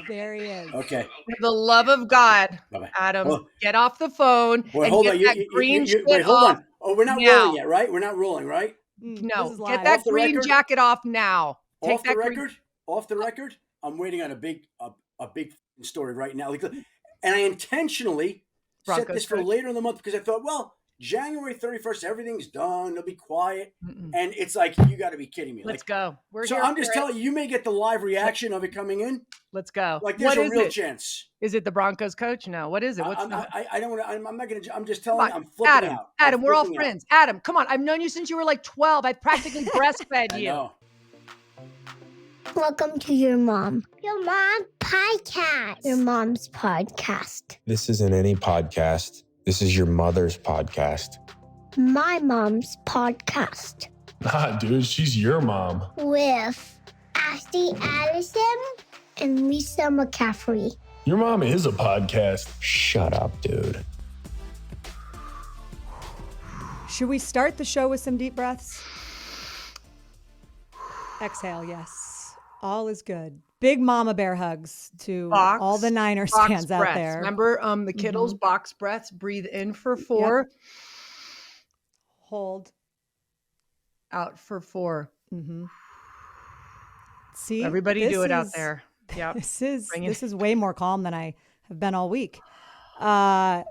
There he is. Okay. For the love of God, Bye-bye. Adam, get off the phone and hold get on. that green shit Wait, hold off on. Oh, we're not now. rolling yet, right? We're not rolling, right? No, This is get live. that Off the green record? jacket off now. Take Off the that record? Off the record? I'm waiting on a big story right now. Like, and I intentionally set Broncos this for coach? later in the month because I thought, well, January 31st, everything's done. It'll be quiet. And it's like, you got to be kidding me. Let's Like, go. We're so here I'm just for it. telling you, you may get the live reaction of it coming in. Let's go. Like, there's What a is real it? chance. Is it the Broncos coach? No. What is it? What's I'm not going to, I'm just Come telling on. you, I'm flipping Adam, out. Adam, we're all flipping out. friends. Adam, come on. I've known you since you were like 12. I've practically breastfed I you. know. Welcome to your mom. Your mom podcast. Your mom's podcast. This isn't any podcast. This is your mother's podcast. My mom's podcast. Nah, dude, she's your mom. With Ashley Addison and Lisa McCaffrey. Your mom is a podcast. Shut up, dude. Should we start the show with some deep breaths? Exhale, yes. All is good. Big mama bear hugs to all the Niners fans breaths. out there. Remember the Kittles box breaths? Breathe in for 4. Yep. Hold. Out for 4. See, everybody do it out there. Yeah. This is way more calm than I have been all week. Welcome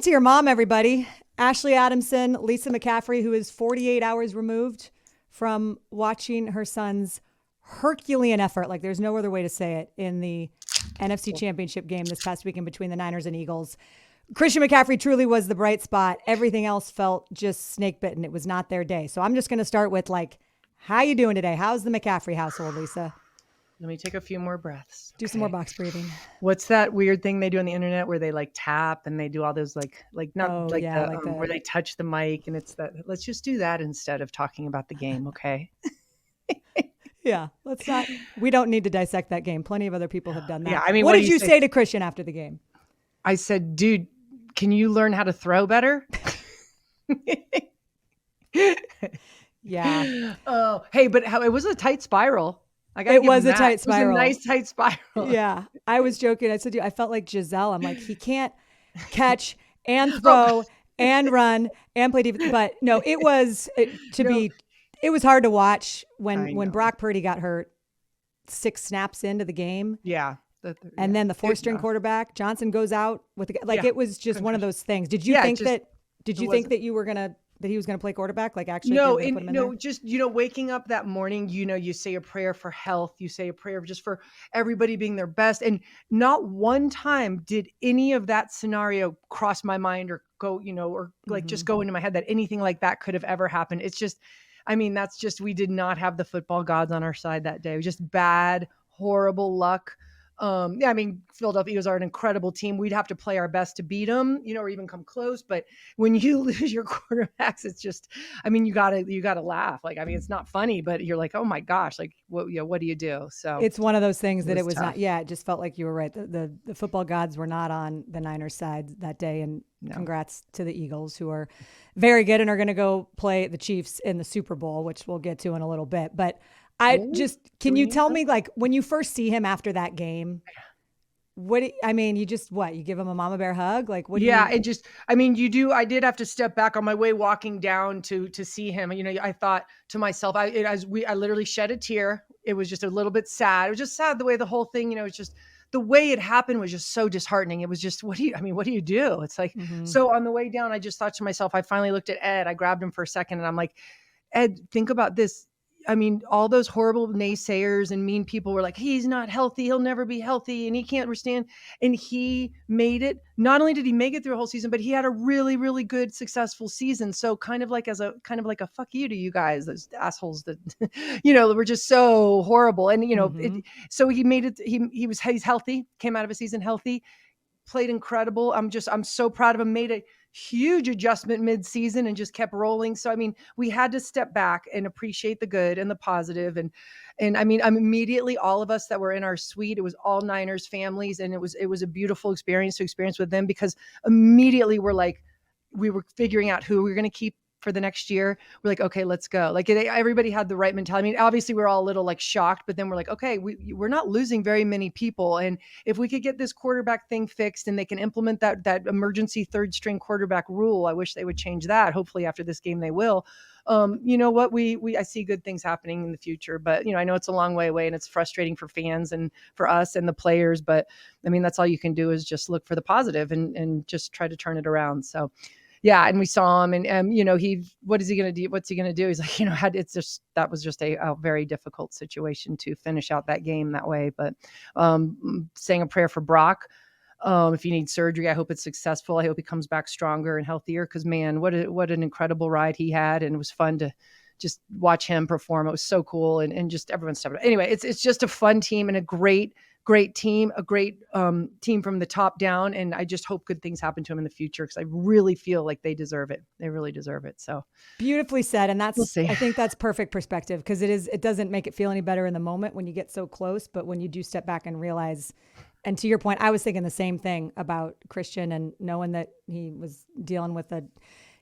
to your mom, everybody. Ashley Adamson, Lisa McCaffrey, who is 48 hours removed from watching her son's Herculean effort, like there's no other way to say it, in the NFC Championship game this past weekend between the Niners and Eagles. Christian McCaffrey truly was the bright spot. Everything else felt just snake bitten. It was not their day. So I'm just going to start with how you doing today? How's the McCaffrey household, Lisa? Let me take a few more breaths. Do some more box breathing. What's that weird thing they do on the internet where they tap and they do all those where they touch the mic, and it's that. Let's just do that instead of talking about the game, okay? Yeah, let's not. We don't need to dissect that game. Plenty of other people have done that. Yeah, I mean, what did you say to Christian after the game? I said, dude, can you learn how to throw better? Yeah. Oh, hey, but it was a tight spiral. It was a tight spiral. It was a nice tight spiral. Yeah. I was joking. I said, dude, I felt like Giselle. I'm like, he can't catch and throw and run and play defense. But no, it was hard to watch when Brock Purdy got hurt 6 snaps into the game. Yeah. And then the 4-string quarterback Johnson goes out with it was just one of those things. Did you think that he was gonna play quarterback? Waking up that morning, you say a prayer for health, you say a prayer just for everybody being their best, and not one time did any of that scenario cross my mind or go, just go into my head that anything like that could have ever happened. It's just, we did not have the football gods on our side that day. It was just bad, horrible luck. Philadelphia Eagles are an incredible team. We'd have to play our best to beat them, or even come close. But when you lose your quarterbacks, it's just, you gotta laugh. It's not funny, but you're like, oh my gosh, what do you do? So it's one of those things that it was not. Yeah, it just felt like you were right. The football gods were not on the Niners side that day. And congrats to the Eagles, who are very good and are going to go play the Chiefs in the Super Bowl, which we'll get to in a little bit. But can you tell me, when you first see him after that game, you give him a mama bear hug? You do. I did have to step back on my way walking down to see him. I thought to myself, I literally shed a tear. It was just a little bit sad. It was just sad the way the whole thing, it's just the way it happened was just so disheartening. It was just, what do you do? It's like, So on the way down, I just thought to myself, I finally looked at Ed, I grabbed him for a second and I'm like, Ed, think about this. All those horrible naysayers and mean people were like, he's not healthy. He'll never be healthy and he can't understand. And he made it. Not only did he make it through a whole season, but he had a really, really good, successful season. So kind of like a fuck you to you guys, those assholes that, were just so horrible. And, so he made it. He's healthy, came out of a season healthy, played incredible. I'm so proud of him, made a huge adjustment mid-season and just kept rolling. So, we had to step back and appreciate the good and the positive. And immediately all of us that were in our suite, it was all Niners families. And it was a beautiful experience to experience with them, because immediately we were figuring out who we were going to keep for the next year, we're like, okay, let's go. Like everybody had the right mentality. I mean, obviously we're all a little like shocked, but then we're like, okay, we're not losing very many people. And if we could get this quarterback thing fixed and they can implement that emergency third string quarterback rule, I wish they would change that. Hopefully after this game they will. You know what, I see good things happening in the future, but I know it's a long way away and it's frustrating for fans and for us and the players, but I mean, that's all you can do is just look for the positive and just try to turn it around. So yeah. And we saw him and what is he going to do? What's he going to do? He's like, that was just a very difficult situation to finish out that game that way. But saying a prayer for Brock. If you need surgery, I hope it's successful. I hope he comes back stronger and healthier because, man, what an incredible ride he had. And it was fun to just watch him perform. It was so cool. And just everyone stepped up. Anyway, it's just a fun team and a great team, a great team from the top down. And I just hope good things happen to him in the future because I really feel like they deserve it. They really deserve it. So beautifully said. And We'll see. I think that's perfect perspective because it doesn't make it feel any better in the moment when you get so close. But when you do step back and realize, and to your point, I was thinking the same thing about Christian and knowing that he was dealing with a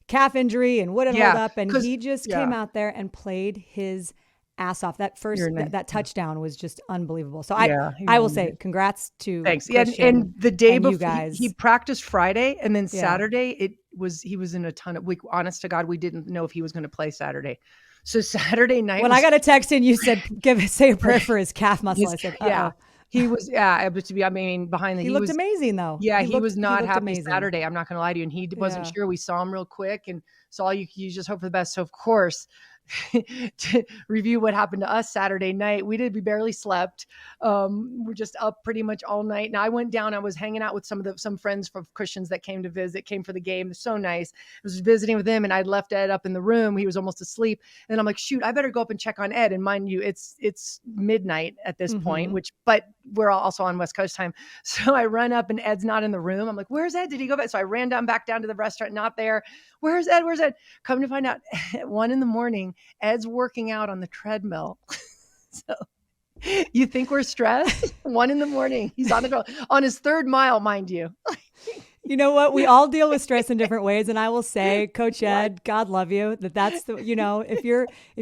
calf injury and wouldn't hold up. And he just came out there and played his ass off. That first, that touchdown was just unbelievable. So I will say congrats to Thanks. Christian And the day before you guys. he practiced Friday and then Saturday he was in a ton of honest to God, we didn't know if he was going to play Saturday. So Saturday night when I got a text and you said, say a prayer for his calf muscle. I said, yeah. He was, able to be, behind the, he looked amazing though. Yeah. He was not happy amazing. Saturday. I'm not going to lie to you. And he wasn't sure. We saw him real quick and saw you just hope for the best. So of course, to review what happened to us Saturday night, we barely slept. We're just up pretty much all night. And I went down, I was hanging out with some friends from Christians that came for the game. It was so nice. I was visiting with him and I'd left Ed up in the room. He was almost asleep. And I'm like, shoot, I better go up and check on Ed. And mind you, it's midnight at this point, but we're also on West Coast time. So I run up and Ed's not in the room. I'm like, where's Ed? Did he go back? So I ran back down to the restaurant, not there. Where's Ed? Come to find out at 1 a.m, Ed's working out on the treadmill. So you think we're stressed? 1 a.m, he's on the treadmill on his third mile, mind you. You know what? We all deal with stress in different ways. And I will say, Coach Ed, God love you, that's the, if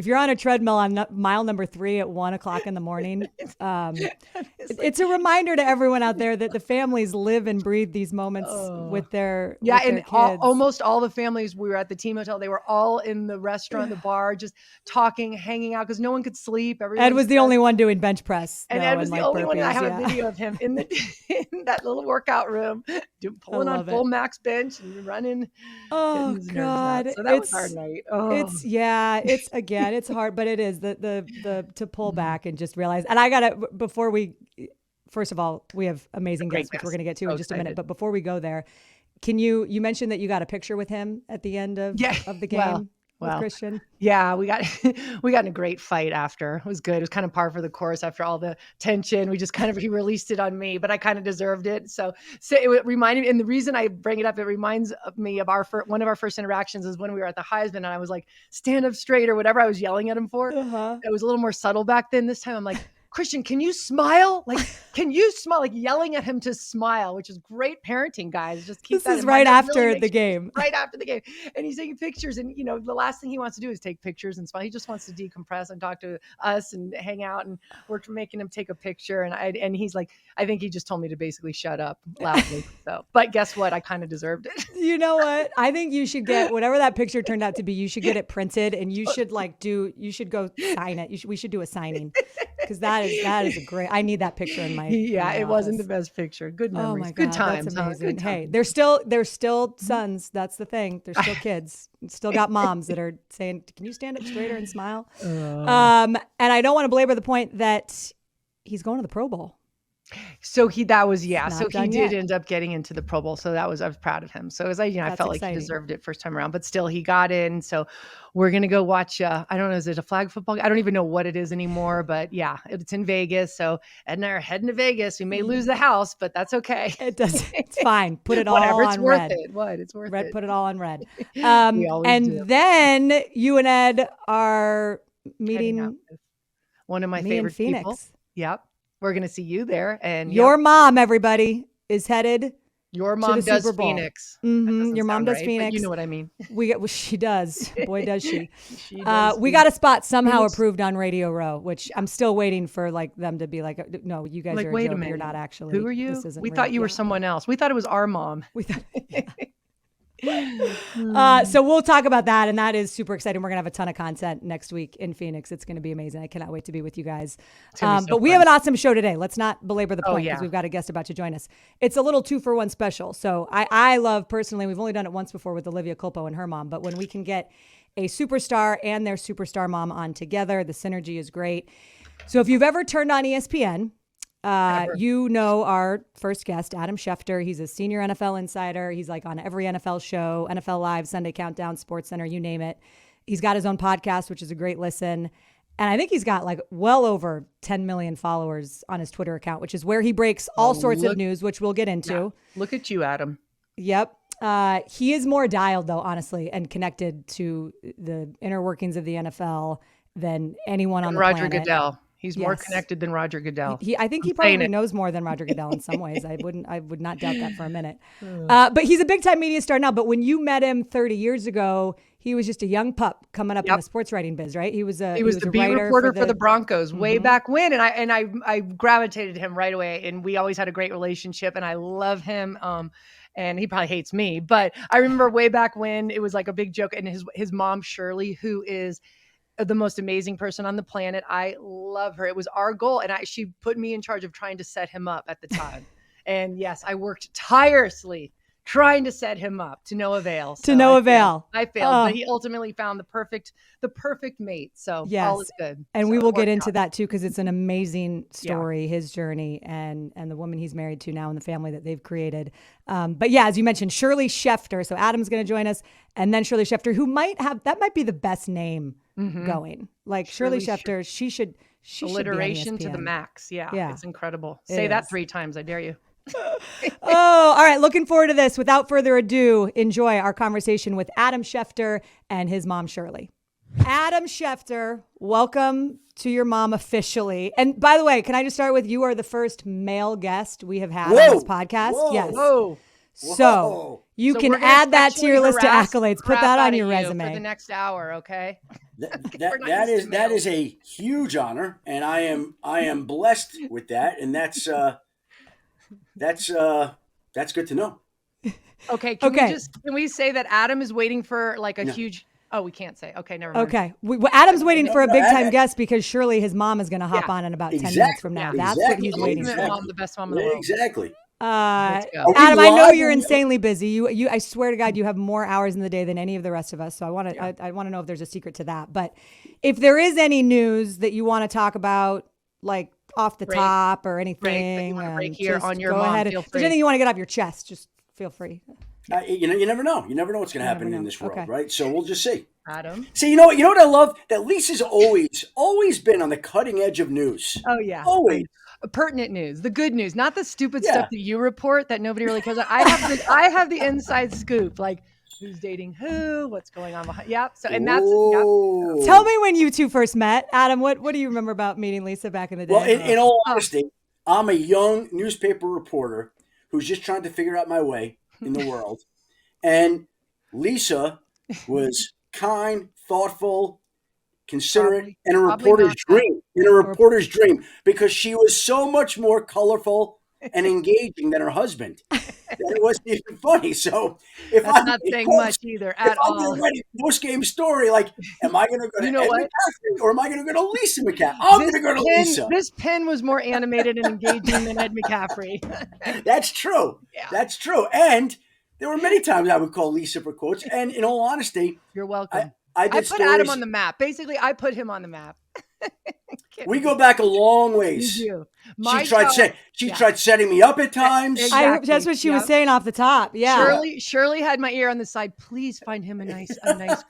you're on a treadmill on mile number 3 at 1 o'clock in the morning, it's a reminder to everyone out there that the families live and breathe these moments with their and kids. Almost all the families, we were at the team hotel. They were all in the restaurant, the bar, just talking, hanging out because no one could sleep. Ed was the only one doing bench press. And Ed was the only one. I have a video of him in that little workout room pulling on full max bench and running. Oh God. So that was our night. It's hard, but it is the to pull back and just realize, and first of all, we have amazing guests, which we're going to get to in just a minute. But before we go there, you mentioned that you got a picture with him at the end of the game with Christian. Yeah, we got in a great fight after. It was good. It was kind of par for the course after all the tension. We just he released it on me, but I kind of deserved it. So it reminded me, and the reason I bring it up, it reminds me of one of our first interactions is when we were at the Heisman and I was like, stand up straight or whatever I was yelling at him for. It was a little more subtle back then. This time I'm like, Christian, can you smile? Can you smile? Yelling at him to smile, which is great parenting, guys. Just keep that in mind. This is right after the game. Right after the game. And he's taking pictures. And, the last thing he wants to do is take pictures and smile. He just wants to decompress and talk to us and hang out. And we're making him take a picture. And he's like, I think he just told me to basically shut up loudly. But guess what? I kind of deserved it. You know what? I think you should get whatever that picture turned out to be. You should get it printed and you should you should go sign it. We should do a signing because that is a great. I need that picture in my. It wasn't the best picture. Good memories. Oh my God, good times. That's amazing. Good Hey, they're still sons. That's the thing. They're still kids. Still got moms that are saying, "Can you stand up straighter and smile?" And I don't want to belabor the point that he's going to the Pro Bowl. So he did end up getting into the Pro Bowl. So I was proud of him. So I felt like he deserved it first time around, but still he got in. So we're going to go watch, I don't know, is it a flag football? I don't even know what it is anymore, but yeah, it's in Vegas. So Ed and I are heading to Vegas. We may lose the house, but that's okay. It's fine. Put it all Whatever, on it's worth red. it. What? It's worth red, it. Put it all on red. Then you and Ed are meeting one of my me favorite in Phoenix. people. Yep. We're going to see you there. And your mom, everybody, is headed Your mom does Super Bowl. Phoenix. Your mom does right, Phoenix. you know what I mean. She does. Boy, does she. She does We got a spot somehow Phoenix. approved on Radio Row, which I'm still waiting for them to be like, no, you guys are a wait joke. a minute. You're not actually. Who are you? This isn't We real. thought you were someone else. We thought it was our mom. We thought. So we'll talk about that, and that is super exciting. We're gonna have a ton of content next week in Phoenix. It's gonna be amazing. I cannot wait to be with you guys. But we have an awesome show today. Let's not belabor the point because we've got a guest about to join us. It's a little 2-for-1 special. So I love personally. We've only done it once before with Olivia Culpo and her mom, but when we can get a superstar and their superstar mom on together, the synergy is great. So if you've ever turned on ESPN. You know our first guest, Adam Schefter. He's a senior NFL insider. He's like on every NFL show, NFL Live, Sunday Countdown, SportsCenter, you name it. He's got his own podcast, which is a great listen. And I think he's got like well over 10 million followers on his Twitter account, which is where he breaks all sorts of news, which we'll get into. Yeah. Look at you, Adam. Yep. He is more dialed, though, honestly, and connected to the inner workings of the NFL than anyone on the Roger planet. Goodell. He's more connected than Roger Goodell. I think he probably knows more than Roger Goodell in some ways. I would not doubt that for a minute. But he's a big time media star now. But when you met him 30 years ago, he was just a young pup coming up in the sports writing biz, right? He was the beat reporter for the Broncos way back when, and I gravitated to him right away, and we always had a great relationship, and I love him. And he probably hates me, but I remember way back when it was like a big joke, and his mom Shirley, who is the most amazing person on the planet. I love her. It was our goal. And she put me in charge of trying to set him up at the time. And yes, I worked tirelessly trying to set him up to no avail. To no avail. I failed, but he ultimately found the perfect mate. So all is good. And so we will get into that too, because it's an amazing story, Yeah. his journey and the woman he's married to now and the family that they've created. But yeah, as you mentioned, Shirley Schefter. So Adam's going to join us, and then Shirley Schefter, who might be the best name going. Like Shirley Schefter, she should alliteration be on to the ESPN. max. Yeah. It's incredible. It Say that is. 3 times. I dare you. Oh, all right. Looking forward to this. Without further ado, enjoy our conversation with Adam Schefter and his mom, Shirley. Adam Schefter, welcome to your mom officially. And by the way, can I just start with, you are the first male guest we have had on this podcast. Whoa. Yes. Whoa. So you So can we're gonna add that to your sexually list of harass accolades. the Put crap that out on of your you resume. for the next hour, okay? That is a huge honor, and I am blessed with that, and that's good to know. Okay. Can we say that Adam is waiting for like a huge? Oh, we can't say. Okay, never mind. Okay. Adam's waiting for a big time Adam- guest because surely his mom is going to hop on in about 10 minutes from now. That's what he's waiting for. Ultimate mom, the best mom in the world. Exactly. Let's go. Adam, I know live you're on- insanely busy. You, I swear to God, you have more hours in the day than any of the rest of us. So I want to know if there's a secret to that. But if there is any news that you want to talk about, like off the top or anything, break here just on your go mom, ahead. feel If there's free. anything you want to get off your chest, just feel free. You never know. You never know what's going to happen know. in this world, Okay. right? So we'll just see. Adam. See, you know what I love? That Lisa's always been on the cutting edge of news. Oh yeah. Always. Pertinent news, the good news, not the stupid Yeah. stuff that you report that nobody really cares about. I have the inside scoop, like who's dating who, what's going on behind. Yep. So and that's Whoa. Tell me when you two first met, Adam. What do you remember about meeting Lisa back in the day? Well, in all honesty, I'm a young newspaper reporter who's just trying to figure out my way in the world. And Lisa was kind, thoughtful, considerate, and a reporter's dream. Because she was so much more colorful and engaging than her husband. It wasn't even funny. So that's not saying much either at all. I'm writing a post-game story, like, am I going to go to You know Ed what? McCaffrey or am I going to go to Lisa McCaffrey? I'm going to go to Lisa. This pen was more animated and engaging than Ed McCaffrey. That's true. Yeah. That's true. And there were many times I would call Lisa for quotes. And in all honesty, You're welcome. I I did put Adam stories. on the map. Basically, I put him on the map. We go back a long ways. You do. She tried setting me up at times. Exactly. That's what she was Yep. saying off the top. Yeah. Shirley had my ear on the side. Please find him a nice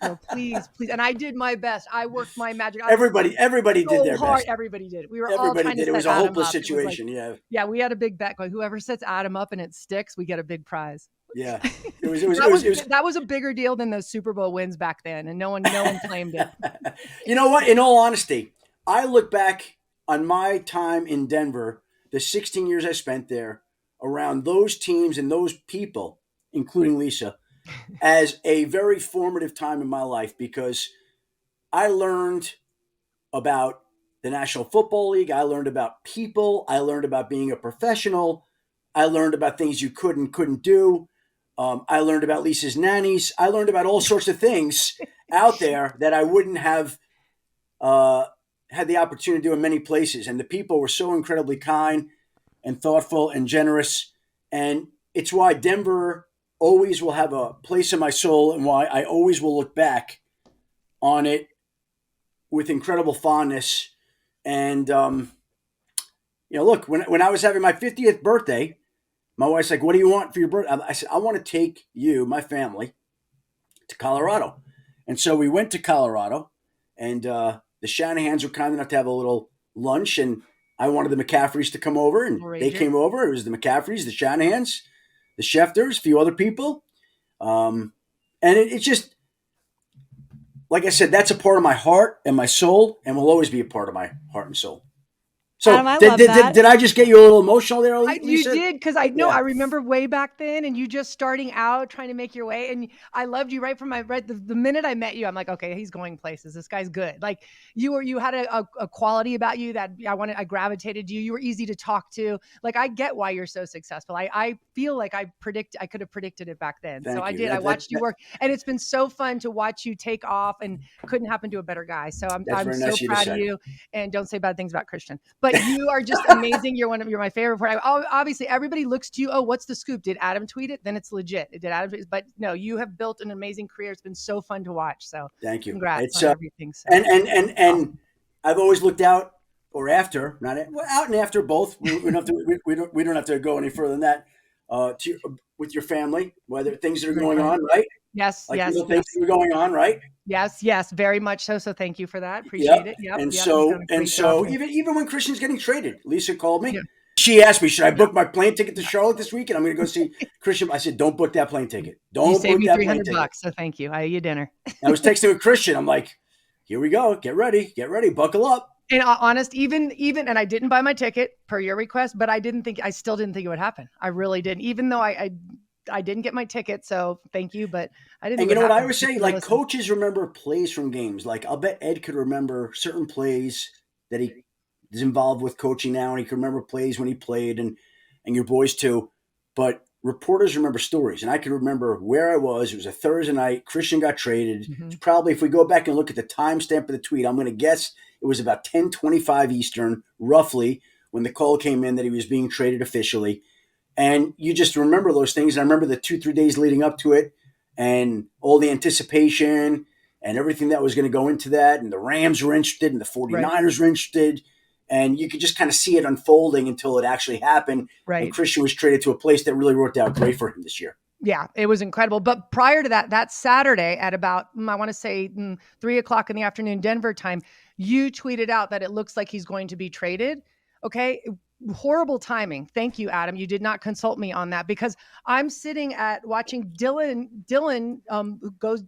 girl. Please. And I did my best. I worked my magic. Everybody did their best. Everybody did. We were all Everybody trying did. to It was set a Adam hopeless up. It was like- situation. yeah, we had a big bet going. Whoever sets Adam up and it sticks, we get a big prize. Yeah. It was That was a bigger deal than those Super Bowl wins back then, and no one claimed it. You know what? In all honesty, I look back on my time in Denver, the 16 years I spent there, around those teams and those people, including Lisa, as a very formative time in my life because I learned about the National Football League. I learned about people. I learned about being a professional. I learned about things you could and couldn't do. I learned about Lisa's nannies. I learned about all sorts of things out there that I wouldn't have had the opportunity to do in many places. And the people were so incredibly kind and thoughtful and generous. And it's why Denver always will have a place in my soul and why I always will look back on it with incredible fondness. And, look, when I was having my 50th birthday, my wife's like, what do you want for your birthday? I said, I want to take you, my family, to Colorado. And so we went to Colorado, and the Shanahans were kind enough to have a little lunch, and I wanted the McCaffreys to come over, and they came over. It was the McCaffreys, the Shanahans, the Schefters, a few other people. And it's just, like I said, that's a part of my heart and my soul and will always be a part of my heart and soul. So Adam, I love that. Did I just get you a little emotional there, Lisa? You did, because I know I remember way back then, and you just starting out trying to make your way, and I loved you right from the minute I met you. I'm like, okay, he's going places. This guy's good. Like you had a quality about you that I gravitated to you. You were easy to talk to. Like I get why you're so successful. I feel like I could have predicted it back then. Thank so I you. did. I watched you work, and it's been so fun to watch you take off, and couldn't happen to a better guy. So I'm so proud of you. And don't say bad things about Christian, but you are just amazing. You're my favorite part. Obviously, everybody looks to you. Oh, what's the scoop? Did Adam tweet it? Then it's legit. Did Adam tweet it? But no, you have built an amazing career. It's been so fun to watch. So thank you. Congrats on everything. So. And I've always looked out or after, out and after both. We don't have to go any further than that. With your family, whether things that are going on, right? Yes, things that are going on, right? Yes, very much so. So thank you for that. Appreciate it. Yep. So even when Christian's getting traded, Lisa called me. Yeah. She asked me, should I book my plane ticket to Charlotte this week? And I'm going to go see Christian. I said, don't book that plane ticket. Don't book that plane ticket. You saved me $300, so thank you. I owe you dinner. I was texting with Christian. I'm like, here we go. Get ready, buckle up. And honest, even, and I didn't buy my ticket per your request, but I still didn't think it would happen. I really didn't, even though I didn't get my ticket. So thank you, but I didn't. And you know what I always say? Like coaches remember plays from games. Like I'll bet Ed could remember certain plays that he is involved with coaching now, and he can remember plays when he played, and your boys too. But reporters remember stories, and I can remember where I was. It was a Thursday night. Christian got traded. Mm-hmm. It's probably, if we go back and look at the timestamp of the tweet, I'm going to guess it was about 10:25 Eastern, roughly, when the call came in that he was being traded officially. And you just remember those things. And I remember the 2-3 days leading up to it and all the anticipation and everything that was going to go into that. And the Rams were interested and the 49ers were interested. And you could just kind of see it unfolding until it actually happened. Right. And Christian was traded to a place that really worked out great for him this year. Yeah, it was incredible. But prior to that Saturday at about, I want to say 3:00 in the afternoon, Denver time, you tweeted out that it looks like he's going to be traded. Okay. Horrible timing. Thank you, Adam. You did not consult me on that because I'm sitting at watching Dylan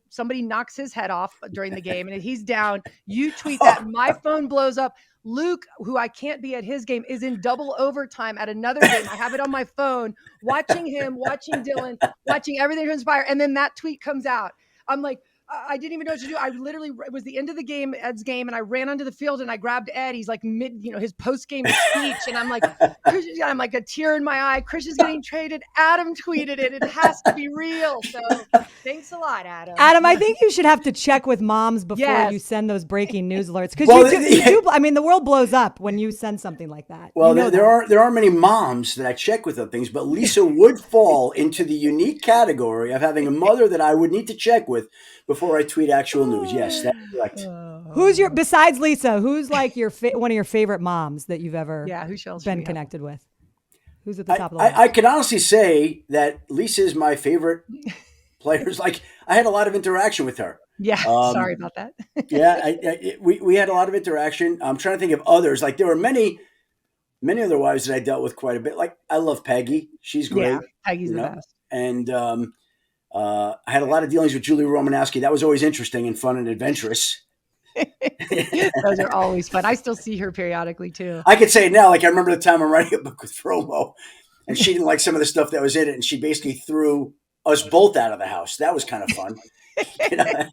somebody knocks his head off during the game and he's down. You tweet that, my phone blows up. Luke, who I can't be at his game, is in double overtime at another game. I have it on my phone, watching him, watching Dylan, watching everything transpire. And then that tweet comes out. I'm like, I didn't even know what to do. I literally, it was the end of the game, Ed's game, and I ran onto the field and I grabbed Ed. He's like his post-game speech. And I'm like, I'm like a tear in my eye. Christian's getting traded. Adam tweeted it. It has to be real. So thanks a lot, Adam. Adam, I think you should have to check with moms before you send those breaking news alerts. Because the world blows up when you send something like that. Well, there are many moms that I check with on things, but Lisa would fall into the unique category of having a mother that I would need to check with before I tweet actual news. Yes, that's correct. Besides Lisa, who's like one of your favorite moms that you've ever been connected with? Who's at the top of the list? I can honestly say that Lisa is my favorite players. Like I had a lot of interaction with her. Yeah, sorry about that. we had a lot of interaction. I'm trying to think of others. Like there were many other wives that I dealt with quite a bit. Like I love Peggy. She's great. Yeah, Peggy's the best. And I had a lot of dealings with Julie Romanowski. That was always interesting and fun and adventurous. Those are always fun. I still see her periodically too. I could say it now, like I remember the time I'm writing a book with Fromo, and she didn't like some of the stuff that was in it, and she basically threw us both out of the house. That was kind of fun. You know?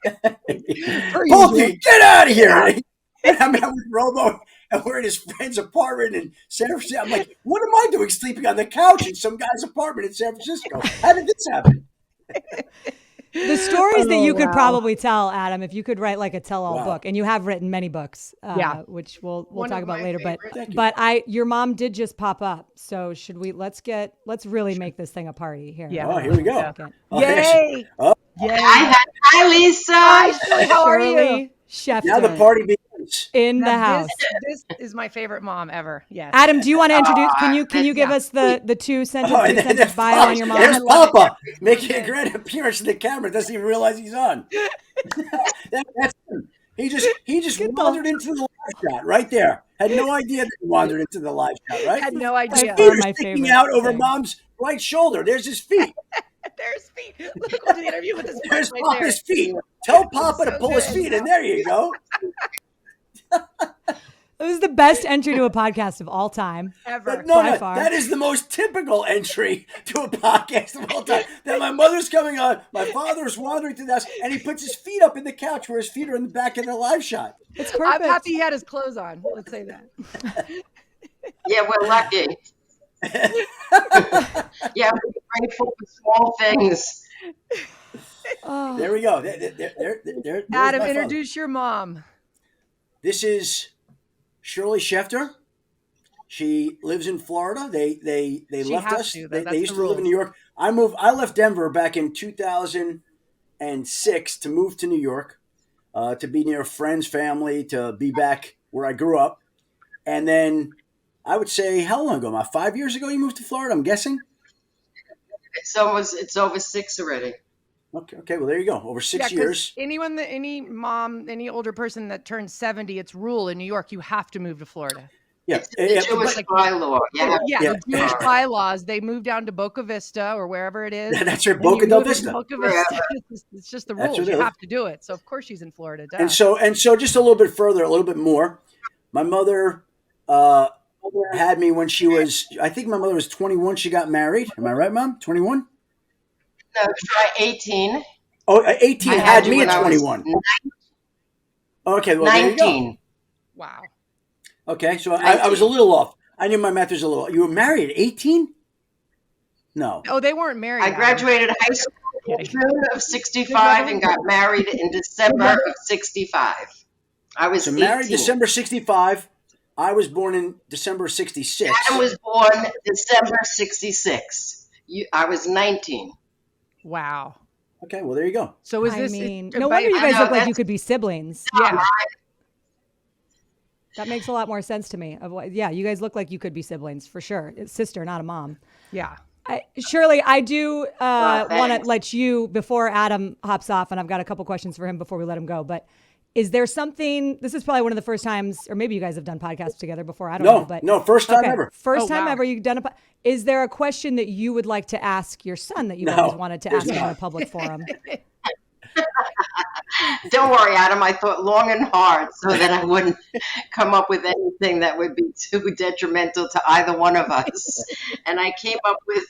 Bolty, get out of here! And I'm out with Robo, and we're in his friend's apartment in San Francisco. I'm like, what am I doing sleeping on the couch in some guy's apartment in San Francisco? How did this happen? The stories that you could probably tell, Adam, if you could write like a tell-all book, and you have written many books, which we'll talk about later. But your mom did just pop up, so should we? Let's really make this thing a party here. Yeah. Oh, here we go. Oh, yay! Oh. Yay! Hi, Lisa. Hi, how are you? Shirley Schefter. Now the party begins. In the house. This is my favorite mom ever. Yes. Adam, do you want to introduce? Can you give us the two sentence bio on your mom? There's Papa making a grand appearance in the camera. Doesn't even realize he's on. That's him. He just wandered into the live shot right there. Had no idea that he wandered into the live shot. Right? Had no idea. His feet are sticking out over Mom's right shoulder. There's his feet. There's feet. Look at the interview with his feet. There's right Papa's there. feet. Tell Papa to pull his feet, and there you go. It was the best entry to a podcast of all time. Ever. No, by far. that is the most typical entry to a podcast of all time. That my mother's coming on, my father's wandering through the house, and he puts his feet up in the couch where his feet are in the back of the live shot. It's I'm perfect. happy he had his clothes on. Let's say that. Yeah, we're lucky. Yeah, we're grateful for small things. Oh. There we go. There's Adam, my introduce your mom. This is Shirley Schefter. She lives in Florida. They left us. They used to live in New York. I left Denver back in 2006 to move to New York, to be near friends, family, to be back where I grew up. And then I would say, how long ago? About 5 years ago you moved to Florida, I'm guessing? It's over 6 already. Okay. Well, there you go. Over 6 years. Any mom, any older person that turns 70, it's rule in New York. You have to move to Florida. Yeah. It's Jewish bylaw. Yeah. The Jewish bylaws. They move down to Boca Vista or wherever it is. That's right, Boca del Vista. Boca Vista. It's just the rules. You have to do it. So of course she's in Florida. Duh. And so just a little bit further, a little bit more. My mother had me when she was, I think my mother was 21. She got married. Am I right, Mom? 21? No, try 18. Oh, 18 I had me when at I was 21. Okay, well, 19. there you go. Wow. Okay, so I was a little off. I knew my math was a little. You were married at 18? No. Oh, they weren't married. I graduated high school in June of 65 and got married in December of 65. I was 18. Married December 65. I was born in December 66. Adam was born December 66. I was 19. Wow. Okay, well, there you go. So is this? No wonder you guys look like you could be siblings. Yeah. That makes a lot more sense to me. You guys look like you could be siblings for sure. It's sister, not a mom. Yeah. Shirley, I do want to let you, before Adam hops off, and I've got a couple questions for him before we let him go, but is there something, this is probably one of the first times, or maybe you guys have done podcasts together before, I don't know. But no, first time ever. First time ever you've done is there a question that you would like to ask your son that you always wanted to ask him in a public forum? Don't worry, Adam. I thought long and hard so that I wouldn't come up with anything that would be too detrimental to either one of us. And I came up with,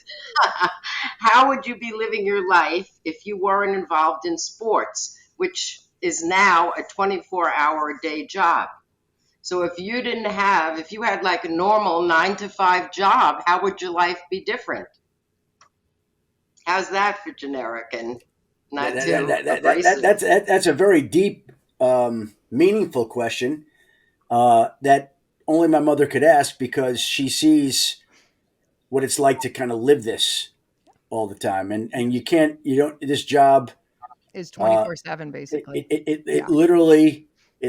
how would you be living your life if you weren't involved in sports, which is now a 24-hour-a-day job. So if you had like a normal 9-to-5 job, how would your life be different? How's that for generic and not too abrasive? That's a very deep, meaningful question that only my mother could ask, because she sees what it's like to kind of live this all the time. And this job is 24/7 basically. It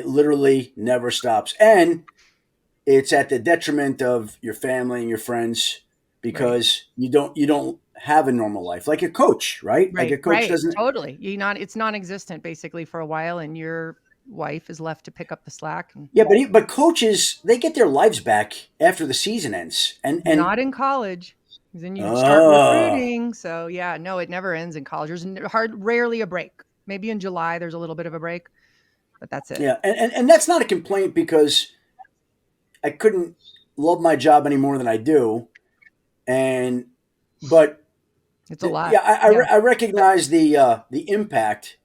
literally never stops. And it's at the detriment of your family and your friends, because you don't have a normal life like a coach, right? Like a coach doesn't. Totally. It's non-existent basically for a while, and your wife is left to pick up the slack. But coaches, they get their lives back after the season ends, and not in college. Then you start recruiting. So it never ends in college. There's rarely a break. Maybe in July there's a little bit of a break, but that's it. Yeah, and that's not a complaint, because I couldn't love my job any more than I do. But It's a lot. yeah, I recognize the impact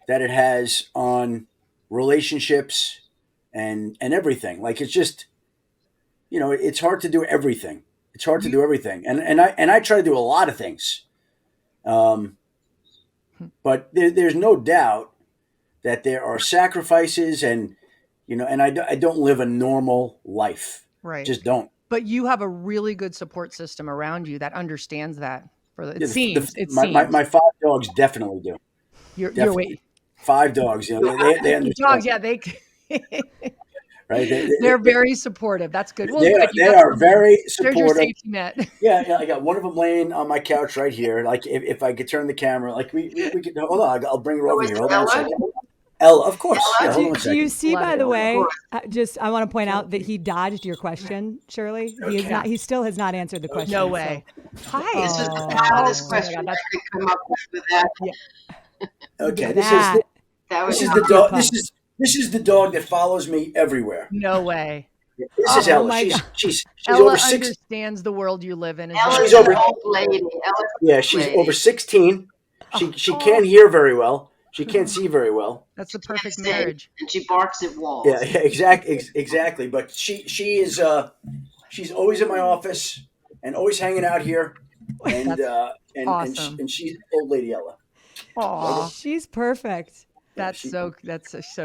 that it has on relationships and everything. Like, it's just, it's hard to do everything. It's hard to do everything. And I try to do a lot of things. But there's no doubt that there are sacrifices and I don't live a normal life. Right. Just don't. But you have a really good support system around you that understands that. It seems. seems. My 5 dogs definitely do. You're wait. 5 dogs. They understand. Dogs, yeah, they right. They're very supportive. That's good. Well, they are very supportive. There's your safety net. Yeah. I got one of them laying on my couch right here. Like, if I could turn the camera, like we could. Hold on, I'll bring her over here. Hold on a second. Ella, of course. Yeah, hold on a second. Do you see, by the way, I want to point out that he dodged your question, Shirley. He still has not answered the question. No way. So. Hi. This is the wildest question I could come up with that. Yeah. Okay, That was this is the dog. This is the dog that follows me everywhere. No way. This is Ella. She's Ella over 6. understands the world you live in. Ella's an old lady. She's over 16. She can't hear very well. She can't see very well. That's the perfect marriage. And she barks at walls. Yeah, exactly. But she is she's always in my office and always hanging out here. And awesome. and she's old lady Ella. Aw, she's perfect. that's so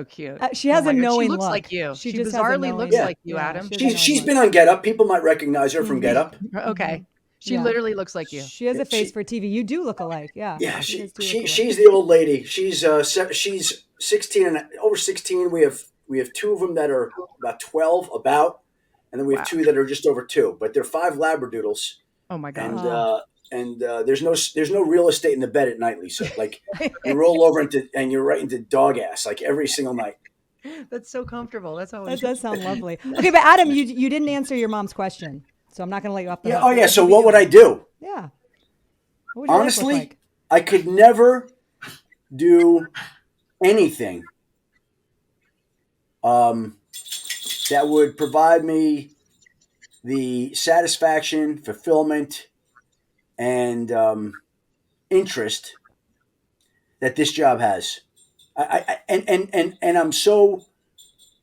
cute. She has a knowing She looks look. like you. She just has a bizarrely knowing looks look. like you, Adam. She's been on Get Up. People might recognize her from Get Up. Okay. She Yeah. literally looks like you. She has a face for TV. You do look alike. Yeah. Yeah, You guys do look she's the old lady. She's 16 and over 16. We have 2 of them that are about 12, and then we have 2 that are just over 2. But they're 5 Labradoodles. Oh my god. And there's no real estate in the bed at night, Lisa. Like, you roll over and you're right into dog ass like every single night. That's so comfortable. That's always That does sound lovely. Okay, but Adam, you didn't answer your mom's question, so I'm not going to let you off the hook. Oh yeah. So what would I do? Yeah. What would your life look Honestly, like? I could never do anything that would provide me the satisfaction, fulfillment, and interest that this job has. And I'm so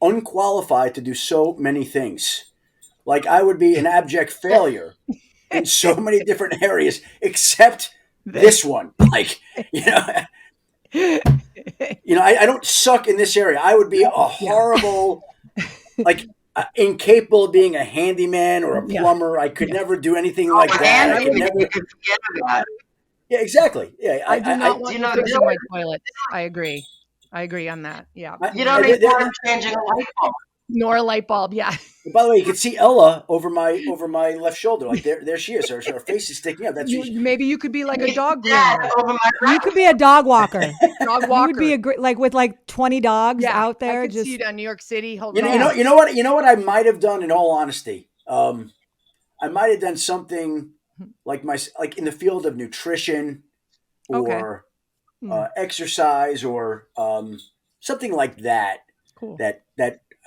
unqualified to do so many things. Like, I would be an abject failure in so many different areas, except this one. Like, I don't suck in this area. I would be a horrible, incapable of being a handyman or a plumber. I could never do anything like that. I could never forget about it. Yeah, exactly. Yeah, I do not want you fixing my toilet. I agree on that. Yeah. You don't need water changing a light bulb. Nor a light bulb. Yeah. By the way, you can see Ella over my left shoulder. Like, there she is. Her face is sticking up. That's maybe you could be like a dog groomer. Over my right. You could be a dog walker. Dog walker. You would be a great, with 20 dogs out there. I could just see you down New York City. You know what I might have done, in all honesty. I might have done something like in the field of nutrition or exercise or something like that. Cool. That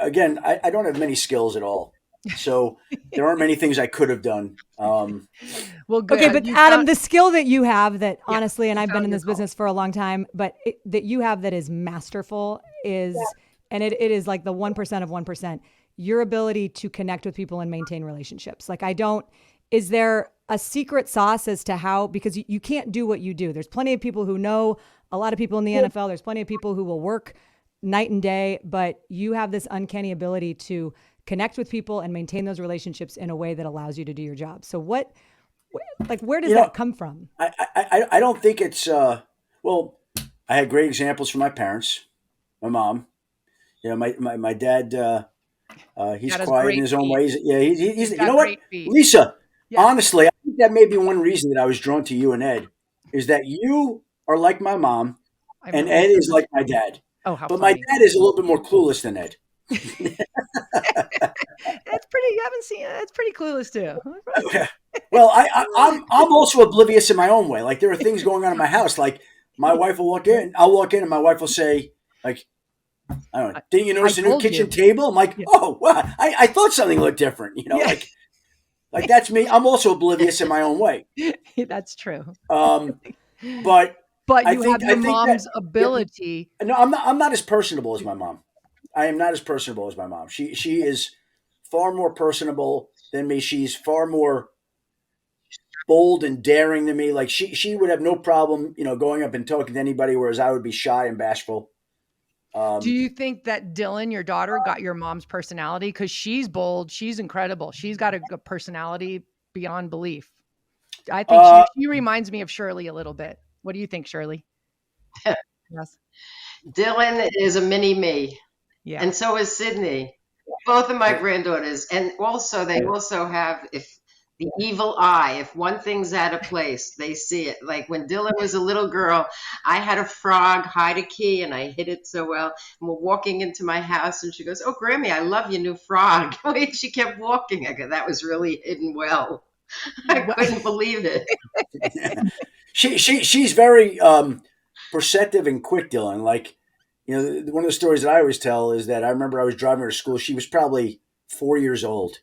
again, I don't have many skills at all, so there aren't many things I could have done. Well, good. Okay, but Adam, the skill that you have that honestly, and I've been in this business for a long time, but that you have that is masterful is, and it is like the 1% of 1%, your ability to connect with people and maintain relationships. Like, is there a secret sauce as to how, because you can't do what you do. There's plenty of people who know a lot of people in the NFL. There's plenty of people who will work night and day, but you have this uncanny ability to connect with people and maintain those relationships in a way that allows you to do your job. So where does that come from? I don't think it's, well, I had great examples from my parents, my mom, my dad, he's quiet in his own ways. Yeah. He's you know what, Lisa, honestly, I think that may be one reason that I was drawn to you and Ed, is that you are like my mom and Ed is like my dad. Oh, how but funny. My dad is a little bit more clueless than Ed. That's pretty. You haven't seen. That's pretty clueless too. Well, I'm also oblivious in my own way. Like, there are things going on in my house. Like, my wife will walk in. I'll walk in, and my wife will say, like, I don't know, didn't you notice a new kitchen table? I'm like, oh, wow, I thought something looked different. Like that's me. I'm also oblivious in my own way. That's true. But But I you think- have your I think mom's that- ability. no, I'm not as personable as my mom. I am not as personable as my mom. She is far more personable than me. She's far more bold and daring than me. Like she would have no problem, going up and talking to anybody, whereas I would be shy and bashful. Do you think that Dylan, your daughter, got your mom's personality? Because she's bold. She's incredible. She's got a personality beyond belief. I think she reminds me of Shirley a little bit. What do you think, Shirley? Yes. Dylan is a mini me. Yeah. And so is Sydney. Both of my granddaughters. And also, they also have, if the evil eye, if one thing's out of place, they see it. Like when Dylan was a little girl, I had a frog hide a key and I hid it so well. And we're walking into my house and she goes, "Oh, Grammy, I love your new frog." Wait, she kept walking. I go, "That was really hidden well." I couldn't believe it. She's very perceptive and quick, Dylan. Like, one of the stories that I always tell is that I remember I was driving her to school. She was probably 4 years old,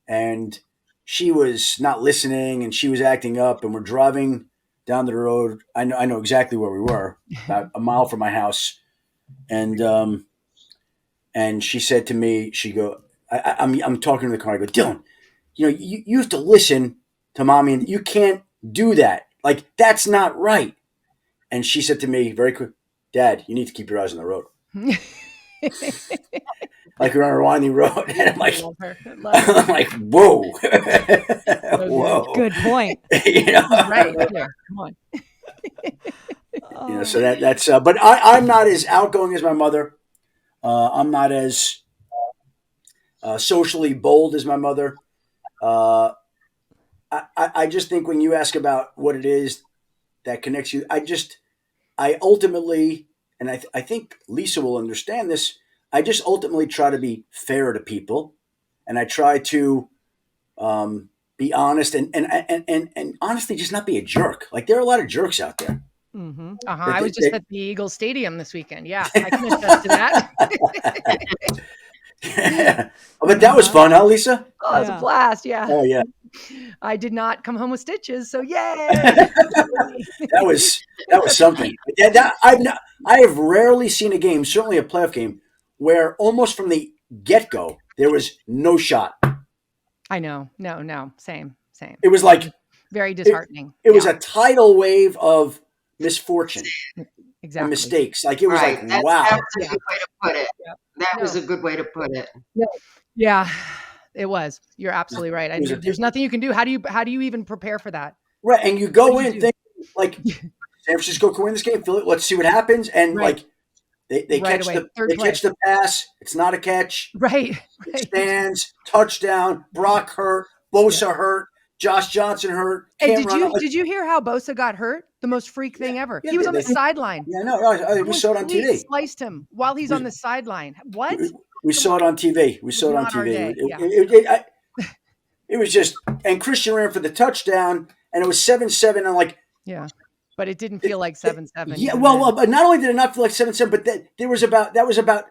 and she was not listening, and she was acting up. And we're driving down the road. I know exactly where we were, about a mile from my house. And she said to me, I'm talking to the car. I go, "Dylan, you have to listen to mommy, and you can't do that. Like, that's not right." And she said to me very quick, "Dad, you need to keep your eyes on the road." Like we're on a winding road. And I'm like, whoa. Whoa. Good point. Right. Yeah. Come on. So that's, but I'm not as outgoing as my mother. I'm not as socially bold as my mother. I just think when you ask about what it is that connects you, I ultimately, and I think Lisa will understand this, I just ultimately try to be fair to people, and I try to be honest and honestly just not be a jerk. Like, there are a lot of jerks out there. Mm-hmm. I was just at the Eagles Stadium this weekend. Yeah, I can attest to that. But that was fun, huh, Lisa? Oh, it was a blast. Yeah. Oh, yeah. I did not come home with stitches, so yay! that was something. I have rarely seen a game, certainly a playoff game, where almost from the get-go there was no shot. I know. No. Same. It was like very disheartening. It was a tidal wave of misfortune. Exactly. And mistakes. Like, it was Right. wow. That was a good way to put it. That was a good way to put it. Yeah, it was. You're absolutely right. I mean, there's nothing you can do. How do you even prepare for that? Right. And you go in thinking, like, San Francisco can win this game. Let's see what happens. And like they right catch away. they catch the pass. It's not a catch. Right. Stands, touchdown. Brock hurt. Bosa hurt. Josh Johnson hurt. And did you hear how Bosa got hurt? The most freak thing ever. He was on the sideline. Yeah, no, we saw it on TV. Sliced him while he's on the sideline. What? We saw it on TV. It was just, and Christian ran for the touchdown, and it was 7-7. And like, yeah, but it didn't feel like 7-7. Yeah, well, but not only did it not feel like 7-7, but that was about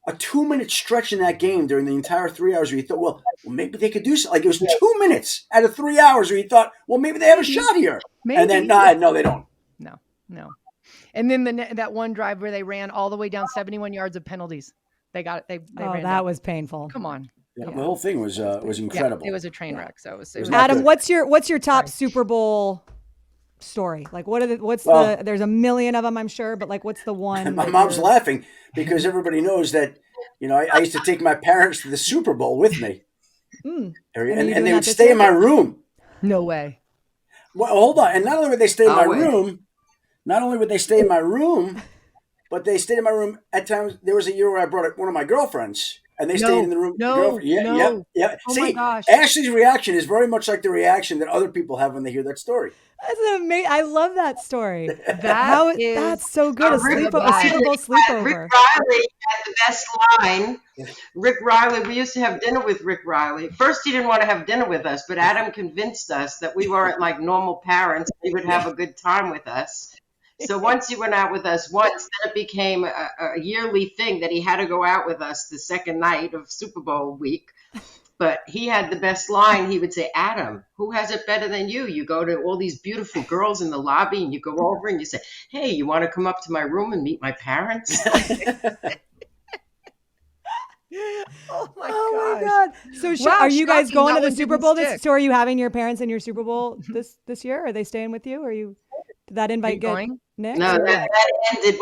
a 2-minute stretch in that game during the entire 3 hours where you thought, well, maybe they could do something. Like, it was 2 minutes out of 3 hours where you thought, well, maybe they have a shot here. Maybe. And then, no, they don't. No. And then that one drive where they ran all the way down 71 yards of penalties. They got it. They ran that was painful. Come on. Yeah, the whole thing was incredible. Yeah, it was a train wreck. So it was Adam, what's your top Super Bowl story? Like, there's a million of them, I'm sure, but like, what's the one? My mom's laughing because everybody knows that, I used to take my parents to the Super Bowl with me. And they would stay in my room. No way. Well, hold on. And not only would they stay in my room, but they stayed in my room at times. There was a year where I brought one of my girlfriends, and they stayed in the room. Yeah. Oh, See, my gosh. Ashley's reaction is very much like the reaction that other people have when they hear that story. That's amazing. I love that story. That's so good. A Super Bowl sleepover. Rick Riley had the best line. Rick Riley, we used to have dinner with Rick Riley. First, he didn't want to have dinner with us, but Adam convinced us that we weren't like normal parents. He would have a good time with us. So once he went out with us then it became a yearly thing that he had to go out with us the second night of Super Bowl week. But he had the best line. He would say, Adam, who has it better than you? You go to all these beautiful girls in the lobby and you go over and you say, hey, you want to come up to my room and meet my parents? Oh my Oh my gosh. God. So Wow, are you guys shocking. going That to the one Super didn't Bowl stick. So are you having your parents in your Super Bowl this year? Are they staying with you? Did that Are invite you get going? Nick? No, or that what? ended.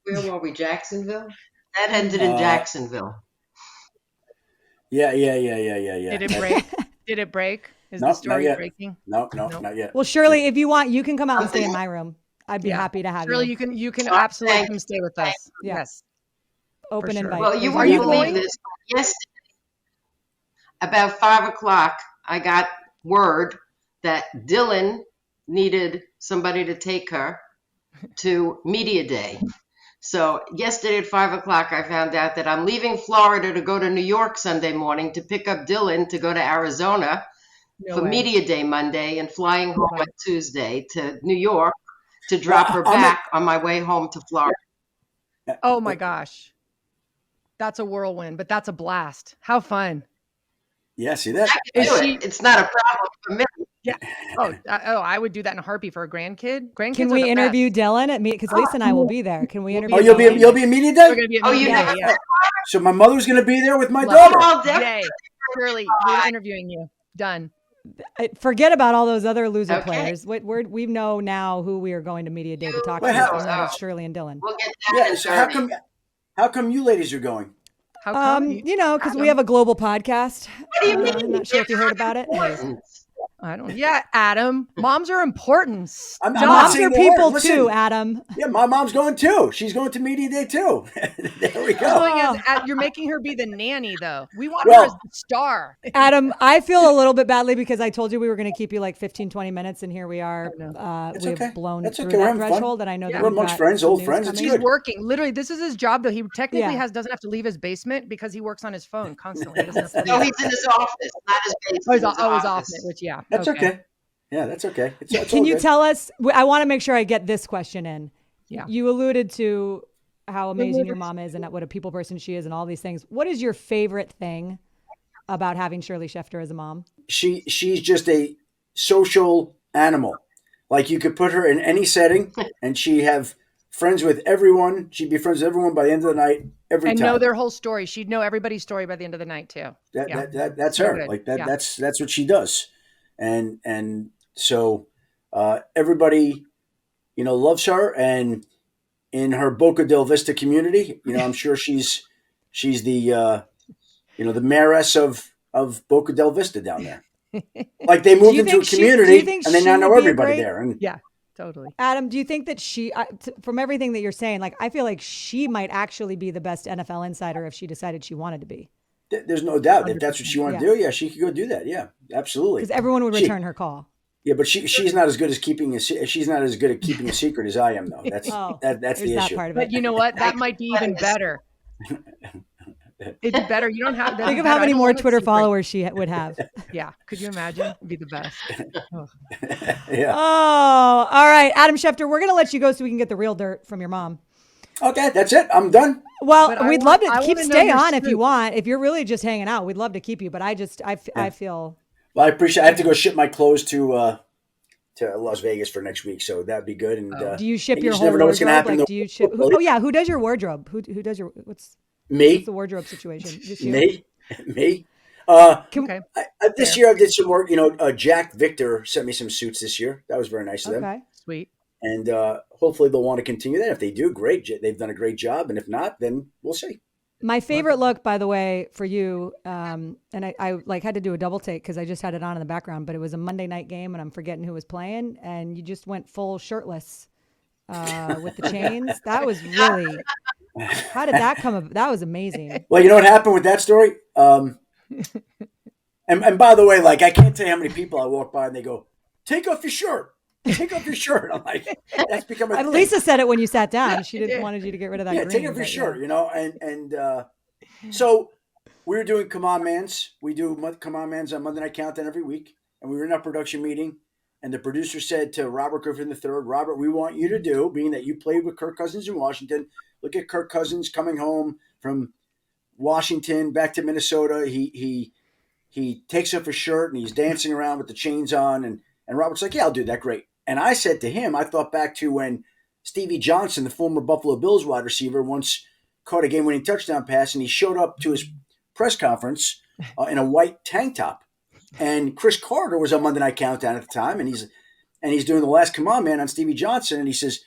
Where were we? Jacksonville? That ended in Jacksonville. Yeah. Did it break? Did it break? Is No, the not story yet. breaking? No, Nope. not yet. Well, Shirley, if you want, you can come out and stay in my room. I'd be Yeah. happy to have Shirley, you. you can Oh, absolutely thank come stay with us. Yeah. Yes. Open sure. invite. Well, you There's Are wouldn't you another believe one. going? this. Yesterday, about 5:00, I got word that Dylan needed somebody to take her to Media Day. So yesterday at 5:00, I found out that I'm leaving Florida to go to New York Sunday morning to pick up Dylan to go to Arizona No for way. Media Day Monday and flying home Wow. on Tuesday to New York to drop her back on my way home to Florida. Oh my gosh. That's a whirlwind, but that's a blast. How fun. Yeah, see that? I can Is do she- it. It's not a problem for me. I would do that in a heartbeat for a grandkid. Grandkids Can are we the interview best. Dylan at me? Because Lisa and I will be there. Can we We'll be interview? there. Dylan? You'll be in media We're day? gonna be at Oh, you Media never Day, yeah. So my mother's going to be there with my Love daughter. I'll definitely Yay. Shirley, we're interviewing you. Done. Forget about all those other loser Okay. players. We know now who we are going to Media Day to talk to, Wait, how- and that is Shirley and Dylan. we'll get that Yeah, in so 30. how come you ladies are going? How come? Because we have a global podcast. What do you mean? I'm not sure if you heard about it. Important. I don't. Yeah, Adam. Moms are important. I'm Stop. not Moms saying are they weren't. people Listen. too, Adam. Yeah, my mom's going too. She's going to media day too. There we The go. thing is, you're making her be the nanny, though. We want Well- her as the star. Adam, I feel a little bit badly because I told you we were going to keep you like 15, 20 minutes, and here we are. That's We okay. have blown That's through okay. We're that having fun. threshold, and I know that We're we've amongst got friends, some old news friends. It's coming. He's good. working. Literally, this is his job, though. He technically Yeah. doesn't have to leave his basement because he works on his phone constantly. He doesn't have to No, leave. he's in his office, not his Oh, basement. his office, which, yeah. That's okay. Yeah, that's okay. It's Can all you good. tell us? I want to make sure I get this question in. Yeah. You alluded to how amazing your mom is and what a people person she is and all these things. What is your favorite thing about having Shirley Schefter as a mom? She's just a social animal. Like you could put her in any setting and she'd have friends with everyone. She'd be friends with everyone by the end of the night every And time. know their whole story. She'd know everybody's story by the end of the night, too. That's So her. good. Like that. Yeah. That's what she does. And so everybody, loves her. And in her Boca del Vista community, I'm sure she's the the mayoress of Boca del Vista down there. Like they moved you into a think do community you think and they she now know would be a everybody great- there. And Yeah, totally. Adam, do you think that from everything that you're saying, like I feel like she might actually be the best NFL insider if she decided she wanted to be? there's no doubt if that's what she wanted to do. Yeah, she could go do that. Yeah, absolutely. Because everyone would return her call. Yeah, but she's not as good as she's not as good at keeping a secret as I am, though. That's Oh, that's there's the that issue. part of But it. you know what? That might be even better. It'd be better. You don't have Think of how many more Twitter followers she would have. Yeah. Could you imagine? It'd be the best. Oh. Yeah. Oh, all right. Adam Schefter, we're going to let you go so we can get the real dirt from your mom. Okay, that's it. I'm done. Well, But I we'd want- love I to keep wanna know stay your on if you scoop. want. If you're really just hanging out, we'd love to keep you. But I feel. Well, I appreciate. I have to go ship my clothes to Las Vegas for next week, so that'd be good. And Do you ship you your just whole never know what's wardrobe? gonna happen. Like, do you ship? Oh yeah, who does your wardrobe? Who does your what's Me, the wardrobe situation? Just you? me. Okay. This year I did some work. Jack Victor sent me some suits this year. That was very nice of them. Okay. Sweet. And hopefully they'll want to continue that. If they do, great. They've done a great job. And if not, then we'll see. My favorite look, by the way, for you, and I like had to do a double take because I just had it on in the background, but it was a Monday night game and I'm forgetting who was playing, and you just went full shirtless with the chains. That was really. How did that come up? That was amazing. Well, you know what happened with that story? And by the way, like I can't tell you how many people I walk by and they go, "Take off your shirt. Take off your shirt." I'm like, that's become a thing. Lisa said it when you sat down. She didn't wanted you to get rid of that. Yeah, green, take off your but shirt. yeah. So we were doing Come On Mans. We do Come On Mans on Monday Night Countdown every week, and we were in a production meeting. And the producer said to Robert Griffin III, "Robert, we want you to do, being that you played with Kirk Cousins in Washington. Look at Kirk Cousins coming home from Washington back to Minnesota. He he takes off his shirt and he's dancing around with the chains on. And Robert's like, yeah, I'll do that. Great. And I said to him, I thought back to when Stevie Johnson, the former Buffalo Bills wide receiver, once caught a game-winning touchdown pass, and he showed up to his press conference in a white tank top. And Chris Carter was on Monday Night Countdown at the time, and he's doing the last come on man on Stevie Johnson, and he says,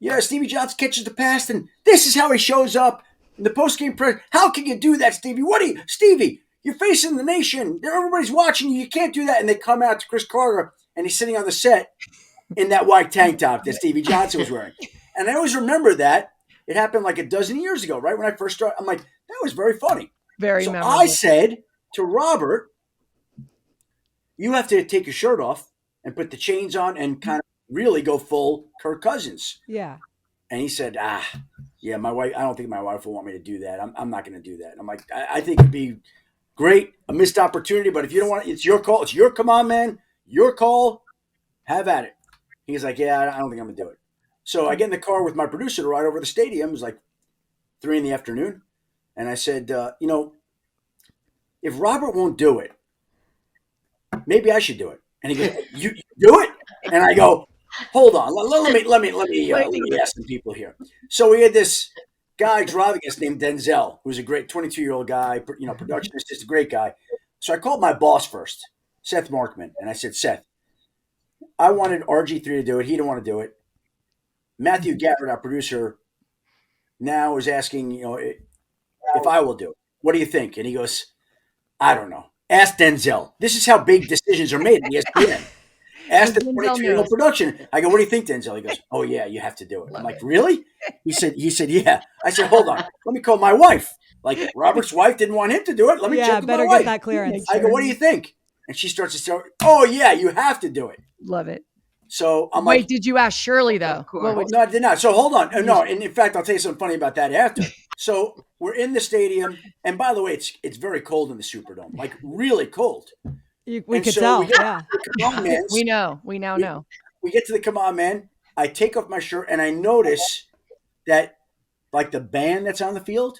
yeah, Stevie Johnson catches the pass, and this is how he shows up in the post-game press. How can you do that, Stevie? Stevie, you're facing the nation. Everybody's watching you. You can't do that. And they come out to Chris Carter, and he's sitting on the set in that white tank top that Stevie Johnson was wearing. And I always remember that. It happened like a dozen years ago, right? When I first started, I'm like, that was very funny. Very so memorable. I said to Robert, you have to take your shirt off and put the chains on and kind of really go full Kirk Cousins. Yeah. And he said, yeah, my wife, I don't think my wife will want me to do that. I'm not going to do that. I'm like, I think it'd be great, a missed opportunity, but if you don't want it, it's your call. It's your come on, man. Your call. Have at it. He's like, yeah, I don't think I'm going to do it. So I get in the car with my producer to ride over the stadium. It was like 3 p.m. And I said, if Robert won't do it, maybe I should do it. And he goes, you do it? And I go, hold on. Let me ask some people here. So we had this guy driving us named Denzel, who's a great 22-year-old guy, production assistant, great guy. So I called my boss first, Seth Markman. And I said, Seth, I wanted RG3 to do it. He didn't want to do it. Matthew Garrett, our producer, now is asking, if I will do it. What do you think? And he goes, I don't know. Ask Denzel. This is how big decisions are made at ESPN. Ask the 22-year-old production. I go, what do you think, Denzel? He goes, oh, yeah, you have to do it. I'm like, really? He said, yeah. I said, hold on. Let me call my wife. Like, Robert's wife didn't want him to do it. Let me check with my wife. Better get that clearance. I go, what do you think? And she starts to say, oh, yeah, you have to do it. Love it. So I'm Wait, like, did you ask Shirley though? no, I did not. So hold on. No, and in fact, I'll tell you something funny about that after. So we're in the stadium, and by the way, it's very cold in the Superdome, like really cold. We could tell. Yeah. We now know. We get to the come on, man. I take off my shirt, and I notice that, like the band that's on the field,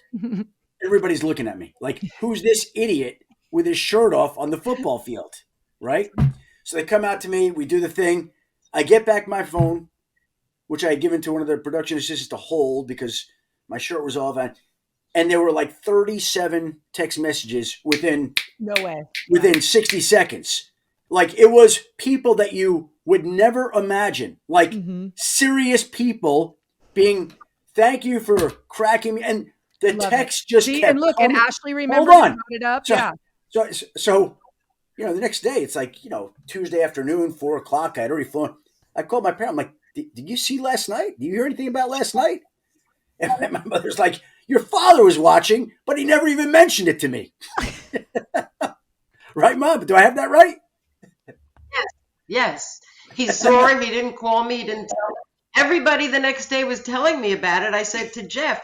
everybody's looking at me. Like, who's this idiot with his shirt off on the football field, right? So they come out to me. We do the thing. I get back my phone, which I had given to one of the production assistants to hold because my shirt was off. And there were like 37 text messages within 60 seconds. Like, it was people that you would never imagine. Like, serious people being, thank you for cracking me. And the text just kept and look, coming. and Ashley remembered and brought it up. So the next day, it's like, Tuesday afternoon, 4:00. I had already flown. I called my parents. I'm like, did you see last night? Did you hear anything about last night? And my mother's like, your father was watching, but he never even mentioned it to me. Right, Mom? Do I have that right? Yes. He saw him. He didn't call me. He didn't tell me. Everybody the next day was telling me about it. I said to Jeff,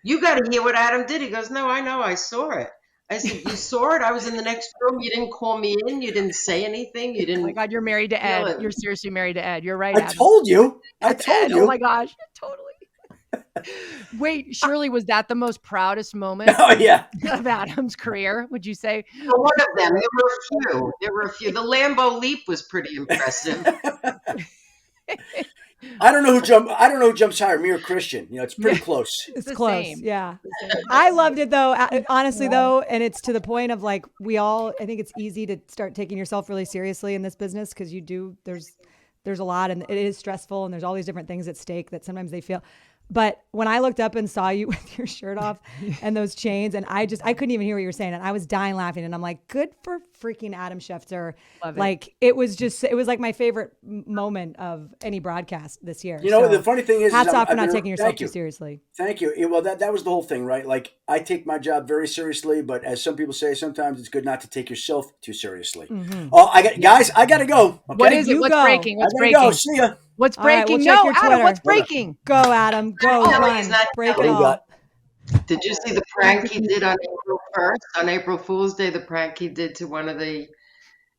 you got to hear what Adam did. He goes, no, I know. I saw it. I said, you saw it? I was in the next room. You didn't call me in. You didn't say anything. You didn't. Oh my God, you're married to Ed. You're seriously married to Ed. You're right, Adam. I told you. Oh my gosh, totally. Wait, Shirley, was that the most proudest moment of Adam's career, would you say? Well, one of them. There were a few. The Lambeau leap was pretty impressive. I don't know who jumps higher, me or Christian. It's pretty close. It's close. Same. Yeah. I loved it though. Honestly though. And it's to the point of like, I think it's easy to start taking yourself really seriously in this business. Cause there's a lot and it is stressful and there's all these different things at stake that sometimes they feel. But when I looked up and saw you with your shirt off and those chains, and I couldn't even hear what you were saying. And I was dying laughing. And I'm like, good for freaking Adam Schefter. Love it. Like, it was like my favorite moment of any broadcast this year. The funny thing is, hats off for not taking yourself too seriously. Thank you. Well, that was the whole thing, right? Like, I take my job very seriously, but as some people say, sometimes it's good not to take yourself too seriously. Mm-hmm. Oh, I got to go. Okay? What is it? What's breaking? What's breaking? Go. See ya. What's breaking? Right, we'll Adam, what's breaking? Go, Adam. Go. Break it all. Did you see the prank he did on April 1st? On April Fool's Day, the prank he did to one of the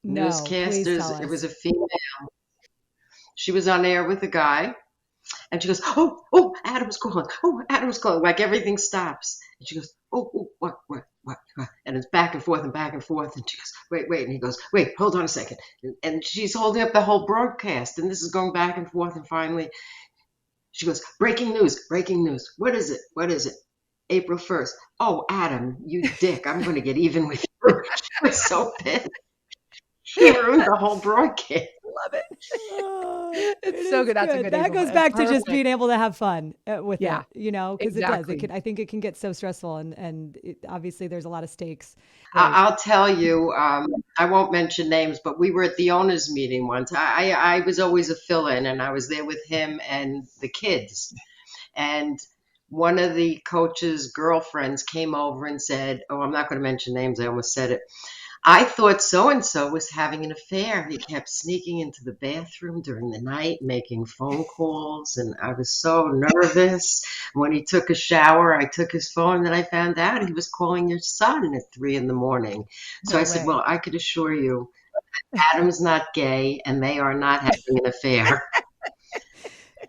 newscasters. It was a female. She was on air with a guy. And she goes, oh, Adam's calling. Oh, Adam's calling. Like everything stops. And she goes, oh, what? what? And it's back and forth and back and forth. And she goes, wait. And he goes, wait, hold on a second. And she's holding up the whole broadcast. And this is going back and forth. And finally, she goes, breaking news. What is it? April 1st. Oh, Adam, you dick. I'm going to get even with you. She was so pissed. She ruined the whole broadcast. Love it. Oh, It's so good. That's a good That April goes Fool. back to just Perfect. being able to have fun with Yeah, it, because exactly. it does. I think it can get so stressful, and obviously there's a lot of stakes. I'll tell you, I won't mention names, but we were at the owners' meeting once. I was always a fill-in, and I was there with him and the kids. And one of the coach's girlfriends came over and said, oh, I'm not going to mention names. I almost said it. I thought so-and-so was having an affair. He kept sneaking into the bathroom during the night, making phone calls, and I was so nervous. When he took a shower, I took his phone, and I found out he was calling your son at 3 a.m. So No I said, way. well, I could assure you, Adam's not gay, and they are not having an affair.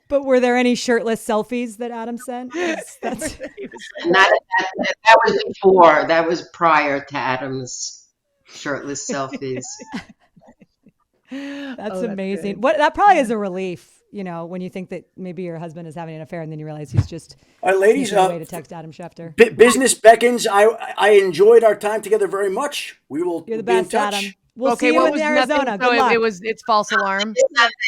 But were there any shirtless selfies that Adam sent? That's And that was before. That was prior to Adam's shirtless selfies. that's good. amazing. What that probably is a relief, when you think that maybe your husband is having an affair, and then you realize he's just All right, ladies, sneaking away to text Adam Schefter. business beckons. I enjoyed our time together very much. We will You're the be in best, touch. Adam. We'll Okay, see you what in was Arizona. nothing? Good luck. It's false alarm.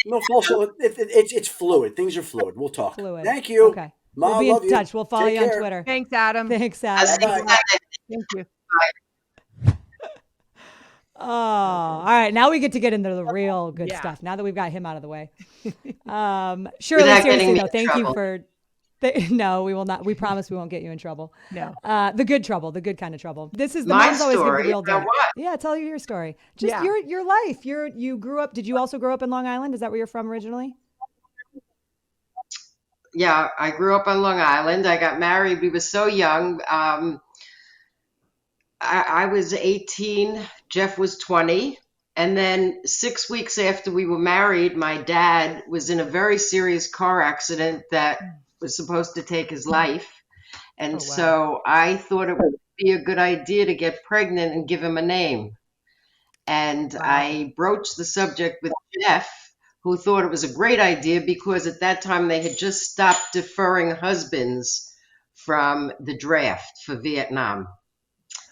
No false. It's fluid. Things are fluid. We'll talk. Fluid. Thank you. Okay. Ma, We'll be love in touch. We'll follow Take you on care. Twitter. Thanks, Adam. Thanks, I'll Adam. see you Monday. Thank you. Oh, all right. Now we get to get into the real good Yeah. stuff. Now that we've got him out of the way. Shirley, Without seriously getting me though, in thank you trouble. for. No, we will not. We promise we won't get you in trouble. No. The good trouble, the good kind of trouble. This is the My moms always give the story? real Now deal. what? Yeah, tell you your story. Just Yeah. your life. You grew up. Did you also grow up in Long Island? Is that where you're from originally? Yeah, I grew up on Long Island. I got married. We were so young. I was 18. Jeff was 20. And then 6 weeks after we were married, my dad was in a very serious car accident that was supposed to take his life. And Oh, wow. so I thought it would be a good idea to get pregnant and give him a name. And Wow. I broached the subject with Jeff, who thought it was a great idea because at that time they had just stopped deferring husbands from the draft for Vietnam.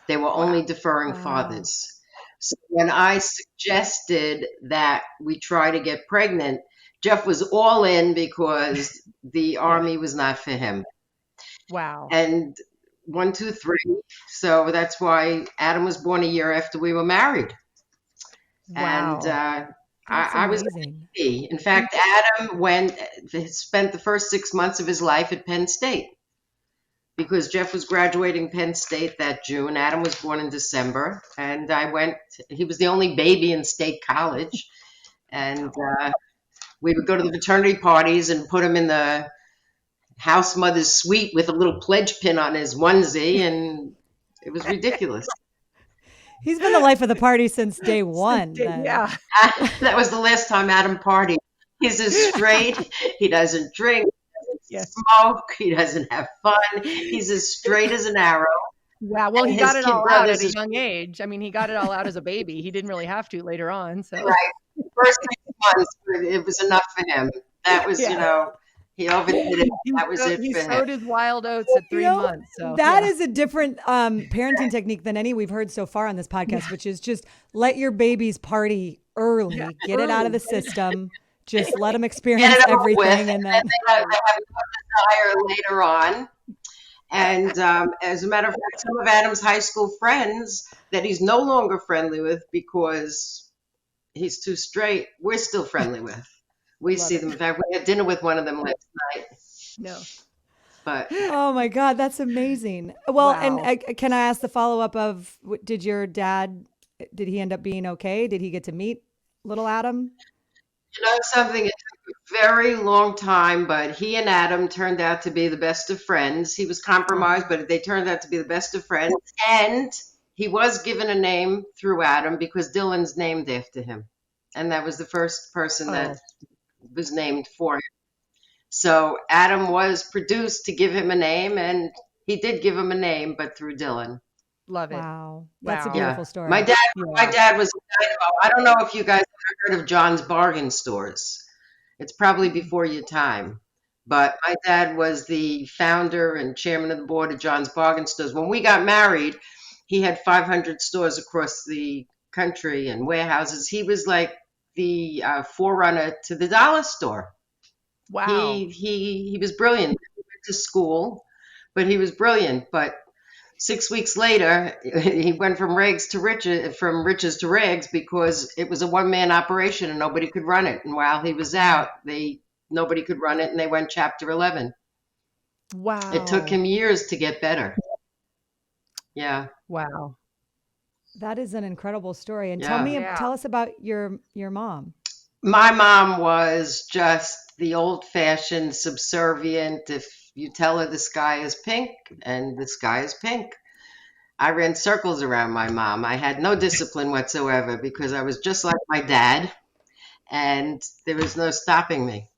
They were only deferring Wow. fathers. So when I suggested that we try to get pregnant, Jeff was all in because the Army was not for him. Wow. And 1, 2, 3. So that's why Adam was born a year after we were married. Wow. And That's I was amazing. happy. In fact, Adam spent the first 6 months of his life at Penn State because Jeff was graduating Penn State that June. Adam was born in December, and he was the only baby in State College. And we would go to the fraternity parties and put him in the house mother's suite with a little pledge pin on his onesie, and it was ridiculous. He's been the life of the party since day one. then. Yeah. That was the last time Adam partied. He's as straight. He doesn't drink. He doesn't smoke. He doesn't have fun. He's as straight as an arrow. Yeah. Well, he And got his it kid all out brothers at a is- young age. I mean, he got it all out as a baby. He didn't really have to later on. So Right. First 6 months, it was enough for him. That was, he overdid it. That was it he for sowed him. his wild oats at 3 months. So That yeah. is a different parenting technique than any we've heard so far on this podcast, which is just let your babies party early, get it out of the system, just let them experience Get it over with, everything, and then they have no desire later on. And as a matter of fact, some of Adam's high school friends that he's no longer friendly with because he's too straight, we're still friendly with. We see them. In fact, we had dinner with one of them last night. No. But oh my God, that's amazing. Well, Wow. and can I ask the follow up of did your dad? Did he end up being okay? Did he get to meet little Adam? you know something, it took a very long time, but he and Adam turned out to be the best of friends. He was compromised, but they turned out to be the best of friends. And he was given a name through Adam because Dylan's named after him. And that was the first person that was named for him. So Adam was produced to give him a name, and he did give him a name, but through Dylan. Love it. Wow. That's a Wow. beautiful Yeah. story. My dad Yeah. was a dynamo. I don't know if you guys ever heard of John's Bargain Stores. It's probably before your time. But my dad was the founder and chairman of the board of John's Bargain Stores. When we got married, he had 500 stores across the country and warehouses. He was like the forerunner to the dollar store. Wow. He was brilliant. He went to school, but he was brilliant. But 6 weeks later, he went from riches to rags because it was a one-man operation and nobody could run it. And while he was out, nobody could run it, and they went Chapter 11. Wow. It took him years to get better. Yeah. Wow. That is an incredible story. And Yeah. tell us about your mom. My mom was just the old-fashioned subservient. If you tell her the sky is pink, and the sky is pink. I ran circles around my mom. I had no discipline whatsoever because I was just like my dad, and there was no stopping me.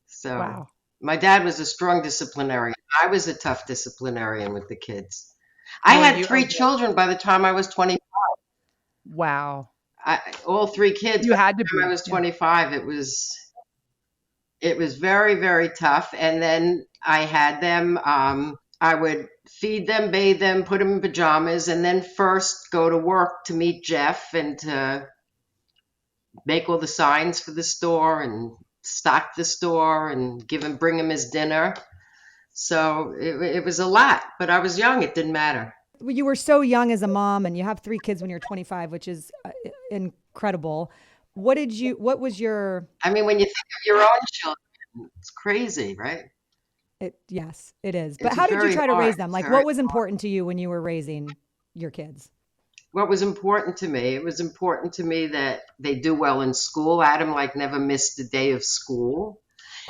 So Wow. my dad was a strong disciplinarian. I was a tough disciplinarian with the kids. I Well, had you- 3 children by the time I was 20. Wow. All 3 kids. You By had the to time be. I was 25. It was very, very tough. And then I had them. I would feed them, bathe them, put them in pajamas, and then first go to work to meet Jeff and to make all the signs for the store and stock the store and bring him his dinner. So it was a lot, but I was young. It didn't matter. You were so young as a mom, and you have 3 kids when you're 25, which is incredible. What was your? I mean, when you think of your own children, it's crazy, right? Yes, it is. But It's how did you very try to raise hard, them? Like, very what was important to you when you were raising your kids? What was important to me? It was important to me that they do well in school. Adam never missed a day of school.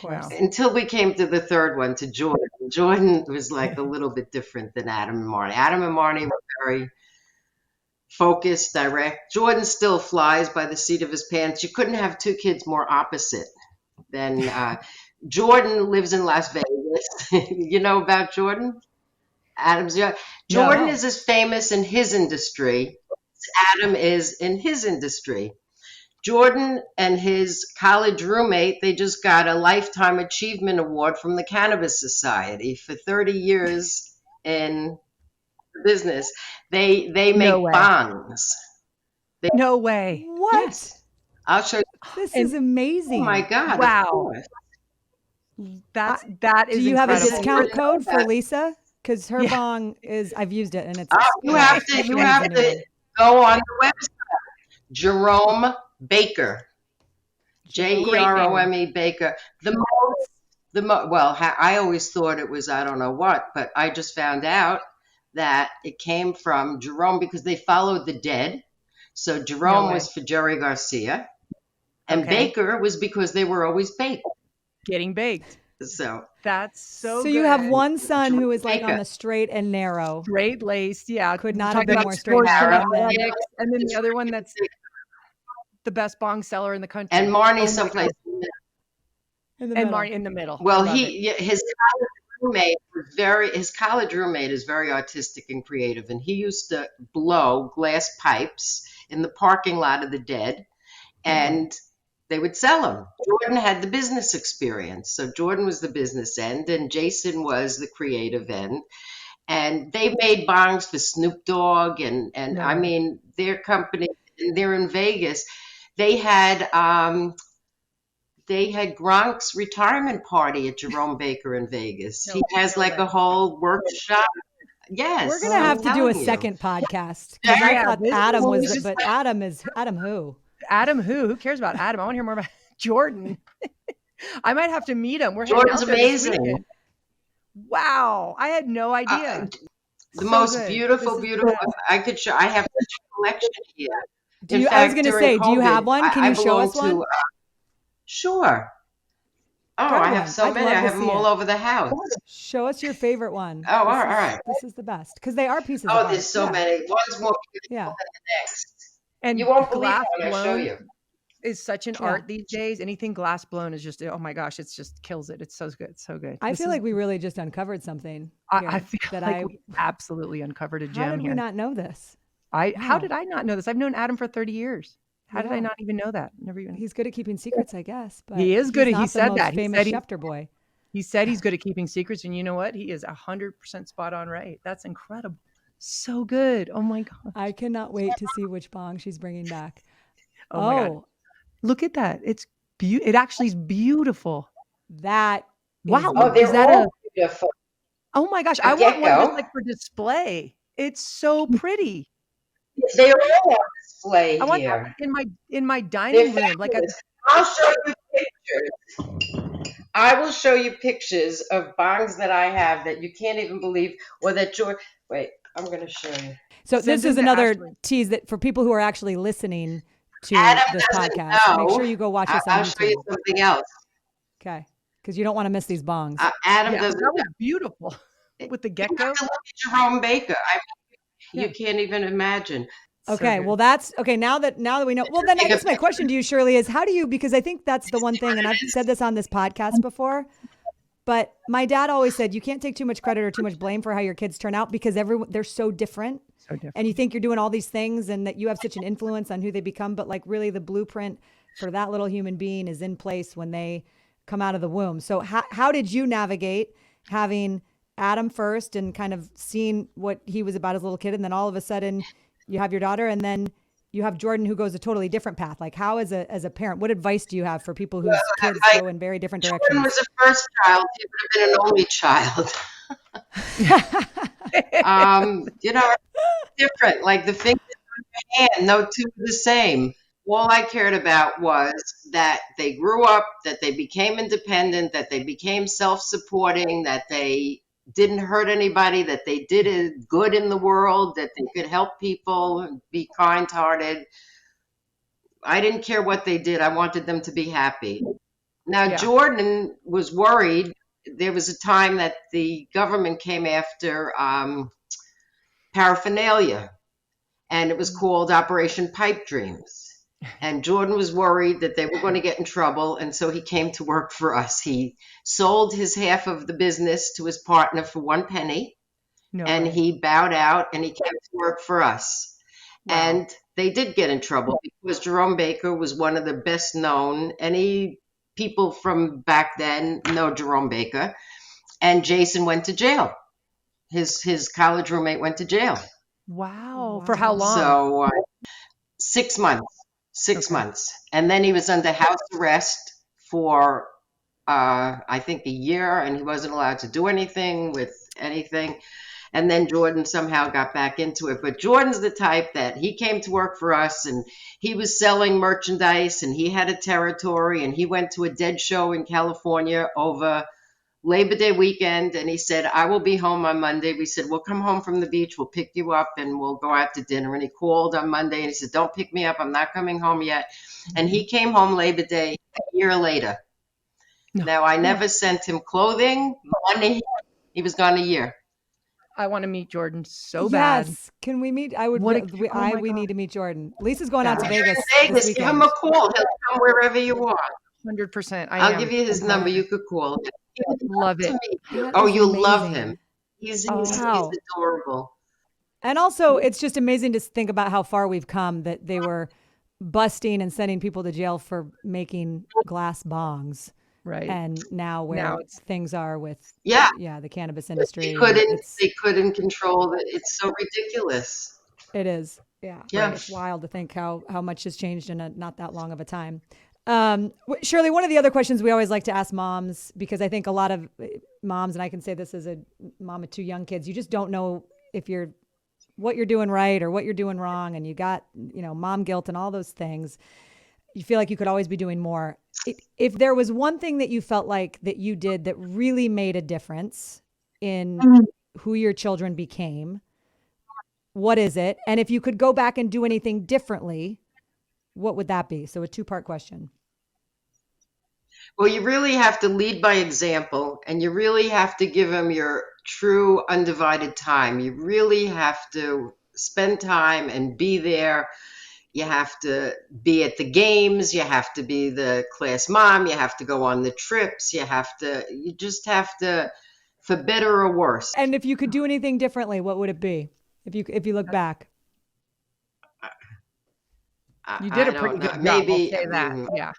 Wow. Until we came to the third one, to Jordan. Jordan was a little bit different than Adam and Marnie. Adam and Marnie were very focused, direct. Jordan still flies by the seat of his pants. You couldn't have 2 kids more opposite than Jordan lives in Las Vegas. You know about Jordan? Adam's young. Jordan is as famous in his industry as Adam is in his industry. Jordan and his college roommate, they just got a Lifetime Achievement Award from the Cannabis Society for 30 years in business. They make No way. bongs. No way. What? Yes. I'll show you. This is amazing. Oh my God. Wow. Of course. That is Do you have a incredible. discount code for Lisa? Because her bong is, I've used it, and it's. You have to go on the website. Jerome Baker. Jerome Baker. I always thought it was, I don't know what, but I just found out that it came from Jerome because they followed the dead. So Jerome was for Jerry Garcia, and Baker was because they were always baked. Getting baked. So that's so So you have good. one son who is Baker. on the straight and narrow. Straight laced, yeah. Could not Talking have been about more straight and sports narrow. fanatics, and then the other one that's the best bong seller in the country. And Marnie someplace. In the And middle. Marnie in the middle. Well, Love it. his college roommate is very artistic and creative, and he used to blow glass pipes in the parking lot of the dead, and they would sell them. Jordan had the business experience, so Jordan was the business end, and Jason was the creative end. And they made bongs for Snoop Dogg, and I mean, their company, they're in Vegas. They had Gronk's retirement party at Jerome Baker in Vegas. He has a whole workshop. Yes. We're gonna have to do a telling you. second podcast because I Yeah, thought this Adam is- was, but Adam who? Adam who? Who cares about Adam? I want to hear more about Jordan. I might have to meet him. We're Jordan's hanging out there this amazing. weekend. Wow. I had no idea. The So most good. beautiful, This is beautiful. good. I could show. I have such a collection here. Do In you? I was fact, gonna during say, do you have COVID, one? Can I you show us belong one? Sure. Oh, Grab I have one. so I'd many. love I to have them see all it. over the house. Show us your favorite one. Oh, all right. This is the best because they are pieces. Oh, of there's art. so Yeah. many. One's more beautiful Yeah. than the next. And You won't believe glass it when I show blown. you. is such an Yeah. art these days. Anything glass blown is just, oh my gosh, it's just kills it. It's so good. So good. I This feel is- like we really just uncovered something. I here feel that like we absolutely uncovered a how gem did we here. not know this? How Wow. did I not know this? I've known Adam for 30 years. How did I Yeah. not even know that? Never even. He's good at keeping secrets, I guess. But He is good he's at- he not the said most that. He famous said he- Schefter boy. He said he's good at keeping secrets, and you know what? He is 100% spot on right. That's incredible. So good. Oh my god. I cannot wait to see which bong she's bringing back. Oh my god. Look at that. It's it actually is beautiful. That Wow. is Oh, they're Is that all a beautiful. Oh my gosh. A I want one gecko? just like for display. It's so pretty. They are all on display I want here. that in my They're dining room. Like fabulous. I'll show you pictures. I will show you pictures of bongs that I have that you can't even believe, or that George. Wait, I'm going to show you. so. Send This them is to another Ashley. tease that for people who are actually listening to Adam this doesn't podcast. Make know. sure you go watch this on I'll show you YouTube. something else. Okay, because you don't want to miss these bongs. Adam Yeah, doesn't that was know. beautiful. With the You gecko. have to look at Jerome Baker. Yeah. You can't even imagine. So Okay, good. well that's okay. Now that we know, well then I Take a guess my question to you, Shirley, is how do you? Because I think that's the one thing, and I've said this on this podcast before. But my dad always said you can't take too much credit or too much blame for how your kids turn out because they're so different. So different. And you think you're doing all these things and that you have such an influence on who they become, but like really the blueprint for that little human being is in place when they come out of the womb. So how did you navigate having Adam first and kind of seeing what he was about as a little kid, and then all of a sudden you have your daughter, and then you have Jordan who goes a totally different path? Like how as a parent, what advice do you have for people whose kids go in very different Jordan directions? was a first child. He would have been an only child. It's different. Like the fingers on your hand, no two are the same. All I cared about was that they grew up, that they became independent, that they became self-supporting, that they didn't hurt anybody, that they did good in the world, that they could help people, be kind-hearted. I didn't care what they did. I wanted them to be happy. Now, Yeah. Jordan was worried. There was a time that the government came after paraphernalia, and it was called Operation Pipe Dreams. And Jordan was worried that they were going to get in trouble, and so he came to work for us. He sold his half of the business to his partner for 1 penny, No and way. he bowed out, and he came to work for us. Wow. And they did get in trouble because Jerome Baker was one of the best known. Any people from back then know Jerome Baker. And Jason went to jail. His college roommate went to jail. Wow. For how long? So 6 months. 6 Okay. months. And then he was under house arrest for I think a year, and he wasn't allowed to do anything with anything. And then Jordan somehow got back into it. But Jordan's the type that he came to work for us, and he was selling merchandise, and he had a territory, and he went to a dead show in California over Labor Day weekend, and he said, I will be home on Monday. We said, we'll come home from the beach, we'll pick you up, and we'll go out to dinner. And he called on Monday, and he said, don't pick me up, I'm not coming home yet. And he came home Labor Day a year later. No. Now, I never sent him clothing, money. He was gone a year. I want to meet Jordan so bad. Yes. Can we meet? I would. What a- we oh my we God. need to meet Jordan. Lisa's going out to Yeah. Vegas Vegas, this give him weekend. a call. He'll come wherever you want. 100%. I'll give you his number. You could call. He would Love to it. meet you. That Oh, is you'll love amazing. him. He's Wow. adorable. And also, it's just amazing to think about how far we've come. That they were busting and sending people to jail for making glass bongs, Right. and now where Now it's- things are with Yeah. the cannabis industry. They couldn't. It's- They couldn't control it. It's so ridiculous. It is. Yeah. Yeah. It's wild to think how much has changed in not that long of a time. Shirley, one of the other questions we always like to ask moms, because I think a lot of moms, and I can say this as a mom of 2 young kids, you just don't know if what you're doing right or what you're doing wrong. And you got, mom guilt and all those things. You feel like you could always be doing more. If there was one thing that you felt like that you did that really made a difference in who your children became, what is it? And if you could go back and do anything differently, what would that be? So a 2-part question. Well, you really have to lead by example, and you really have to give them your true undivided time. You really have to spend time and be there. You have to be at the games. You have to be the class mom. You have to go on the trips. You just have to, for better or worse. And if you could do anything differently, what would it be? If you look back, You did I a pretty don't good know. job. Maybe, I'll say that. Yeah.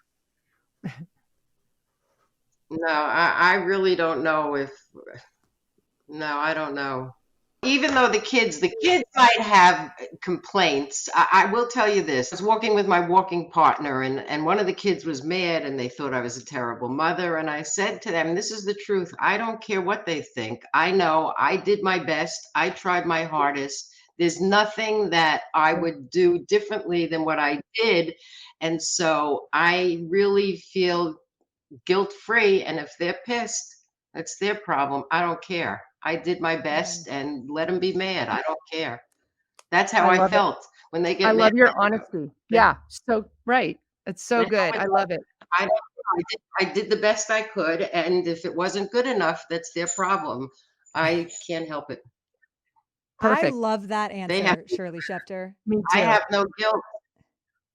no, I really don't know no, I don't know. Even though the kids might have complaints, I will tell you this. I was walking with my walking partner, and one of the kids was mad, and they thought I was a terrible mother. And I said to them, this is the truth. I don't care what they think. I know I did my best. I tried my hardest. There's nothing that I would do differently than what I did. And so I really feel guilt-free. And if they're pissed, that's their problem. I don't care. I did my best and let them be mad. I don't care. That's how I love it. felt when they I get mad. love your honesty. Yeah. So right. It's so That's how good. I love it. I don't know. I did the best I could, and if it wasn't good enough, that's their problem. I can't help it. I Perfect. love that They have answer, Shirley Schefter. Me I too. have no guilt.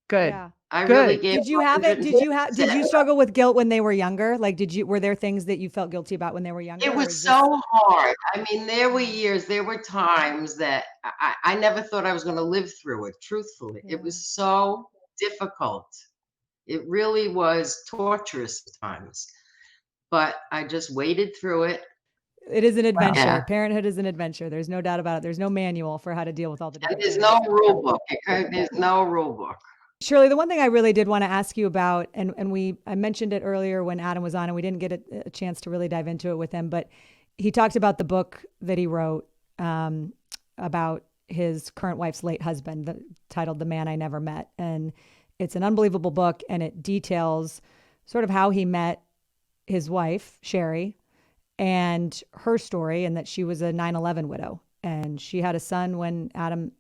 Good. Yeah. I Good. really gave Did you have it? Did you struggle with guilt when they were younger? Like, were there things that you felt guilty about when they were younger? It or was is so hard. I mean, there were times that I never thought I was going to live through it, truthfully. Yeah. It was so difficult. It really was torturous at times. But I just waded through it. It is an adventure. Yeah. Parenthood is an adventure. There's no doubt about it. There's no manual for how to deal with all the And different there's things. no rule book. There's no rule book. Shirley, the one thing I really did want to ask you about, and I mentioned it earlier when Adam was on, and we didn't get a chance to really dive into it with him, but he talked about the book that he wrote about his current wife's late husband, titled "The Man I Never Met," and it's an unbelievable book, and it details sort of how he met his wife, Sherry, and her story, and that she was a 9/11 widow, and she had a son when Adam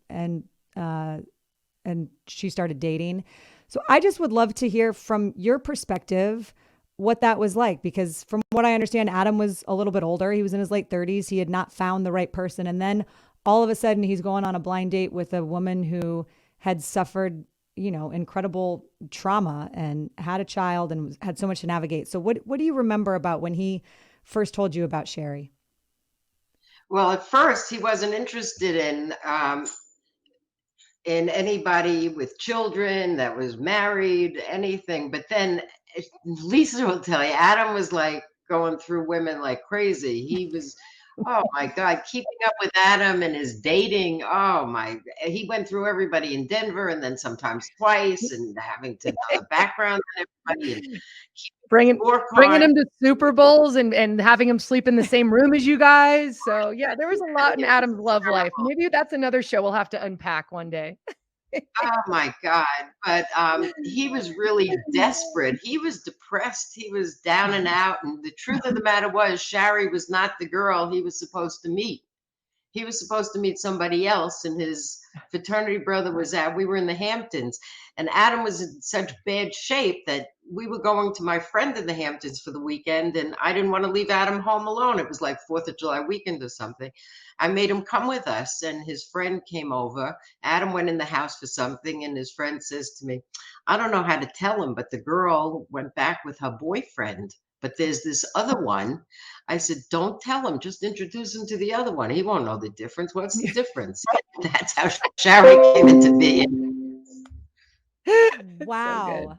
and she started dating. So I just would love to hear from your perspective what that was like, because from what I understand, Adam was a little bit older. He was in his late 30s. He had not found the right person. And then all of a sudden he's going on a blind date with a woman who had suffered, incredible trauma and had a child and had so much to navigate. So what do you remember about when he first told you about Sherry? Well, at first he wasn't interested in anybody with children that was married, anything. But then Lisa will tell you, Adam was like going through women like crazy. He was, oh my God, keeping up with Adam and his dating. He went through everybody in Denver and then sometimes twice, and having to know the background on everybody and Bringing him to Super Bowls and having him sleep in the same room as you guys. So yeah, there was a lot in Adam's love life. Maybe that's another show we'll have to unpack one day. Oh my God. But he was really desperate. He was depressed. He was down and out. And the truth of the matter was, Sherry was not the girl he was supposed to meet. He was supposed to meet somebody else, and his fraternity brother was out. We were in the Hamptons, and Adam was in such bad shape that we were going to my friend in the Hamptons for the weekend, and I didn't want to leave Adam home alone. It was like 4th of July weekend or something. I made him come with us, and his friend came over. Adam went in the house for something, and his friend says to me, I don't know how to tell him, but the girl went back with her boyfriend. But there's this other one. I said, don't tell him, just introduce him to the other one. He won't know the difference. What's the difference? That's how Sherry came into being. Wow.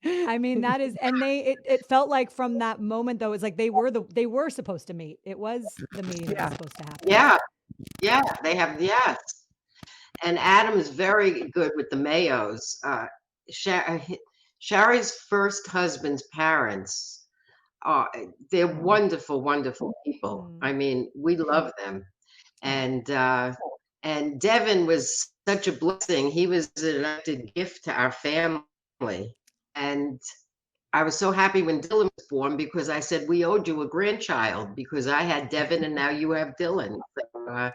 I mean, that is, and it felt like from that moment though, it's like they were supposed to meet. It was the meeting that was supposed to happen. Yeah, they have, yes. And Adam is very good with the Mayos. Sherry's first husband's parents, they're wonderful, wonderful people. I mean, we love them. And Devin was such a blessing. He was an elected gift to our family. And I was so happy when Dylan was born, because I said, we owed you a grandchild, because I had Devin and now you have Dylan. So,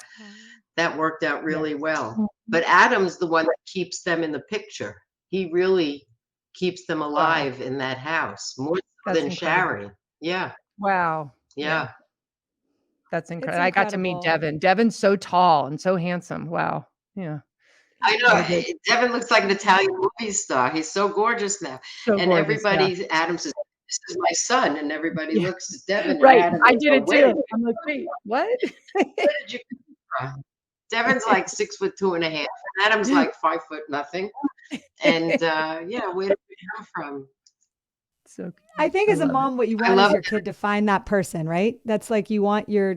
that worked out really well. But Adam's the one that keeps them in the picture. He really keeps them alive in that house, more so than Sherry. Yeah. Wow. Yeah. That's incredible. I got to meet Devin. Devin's so tall and so handsome. Wow. Yeah. I know. Devin looks like an Italian movie star. He's so gorgeous now. So And gorgeous, yeah. everybody, Adam says, "This is my son," and everybody Yeah. looks at Devin and Right. Adam. I and did go, it "Where too. I'm like, wait, what? did you come from?" Devin's like 6'2.5", and Adam's like 5 foot nothing. And yeah, where did we come from? So I think as a mom, what you I want love is your it. kid to find that person, right? That's like you want your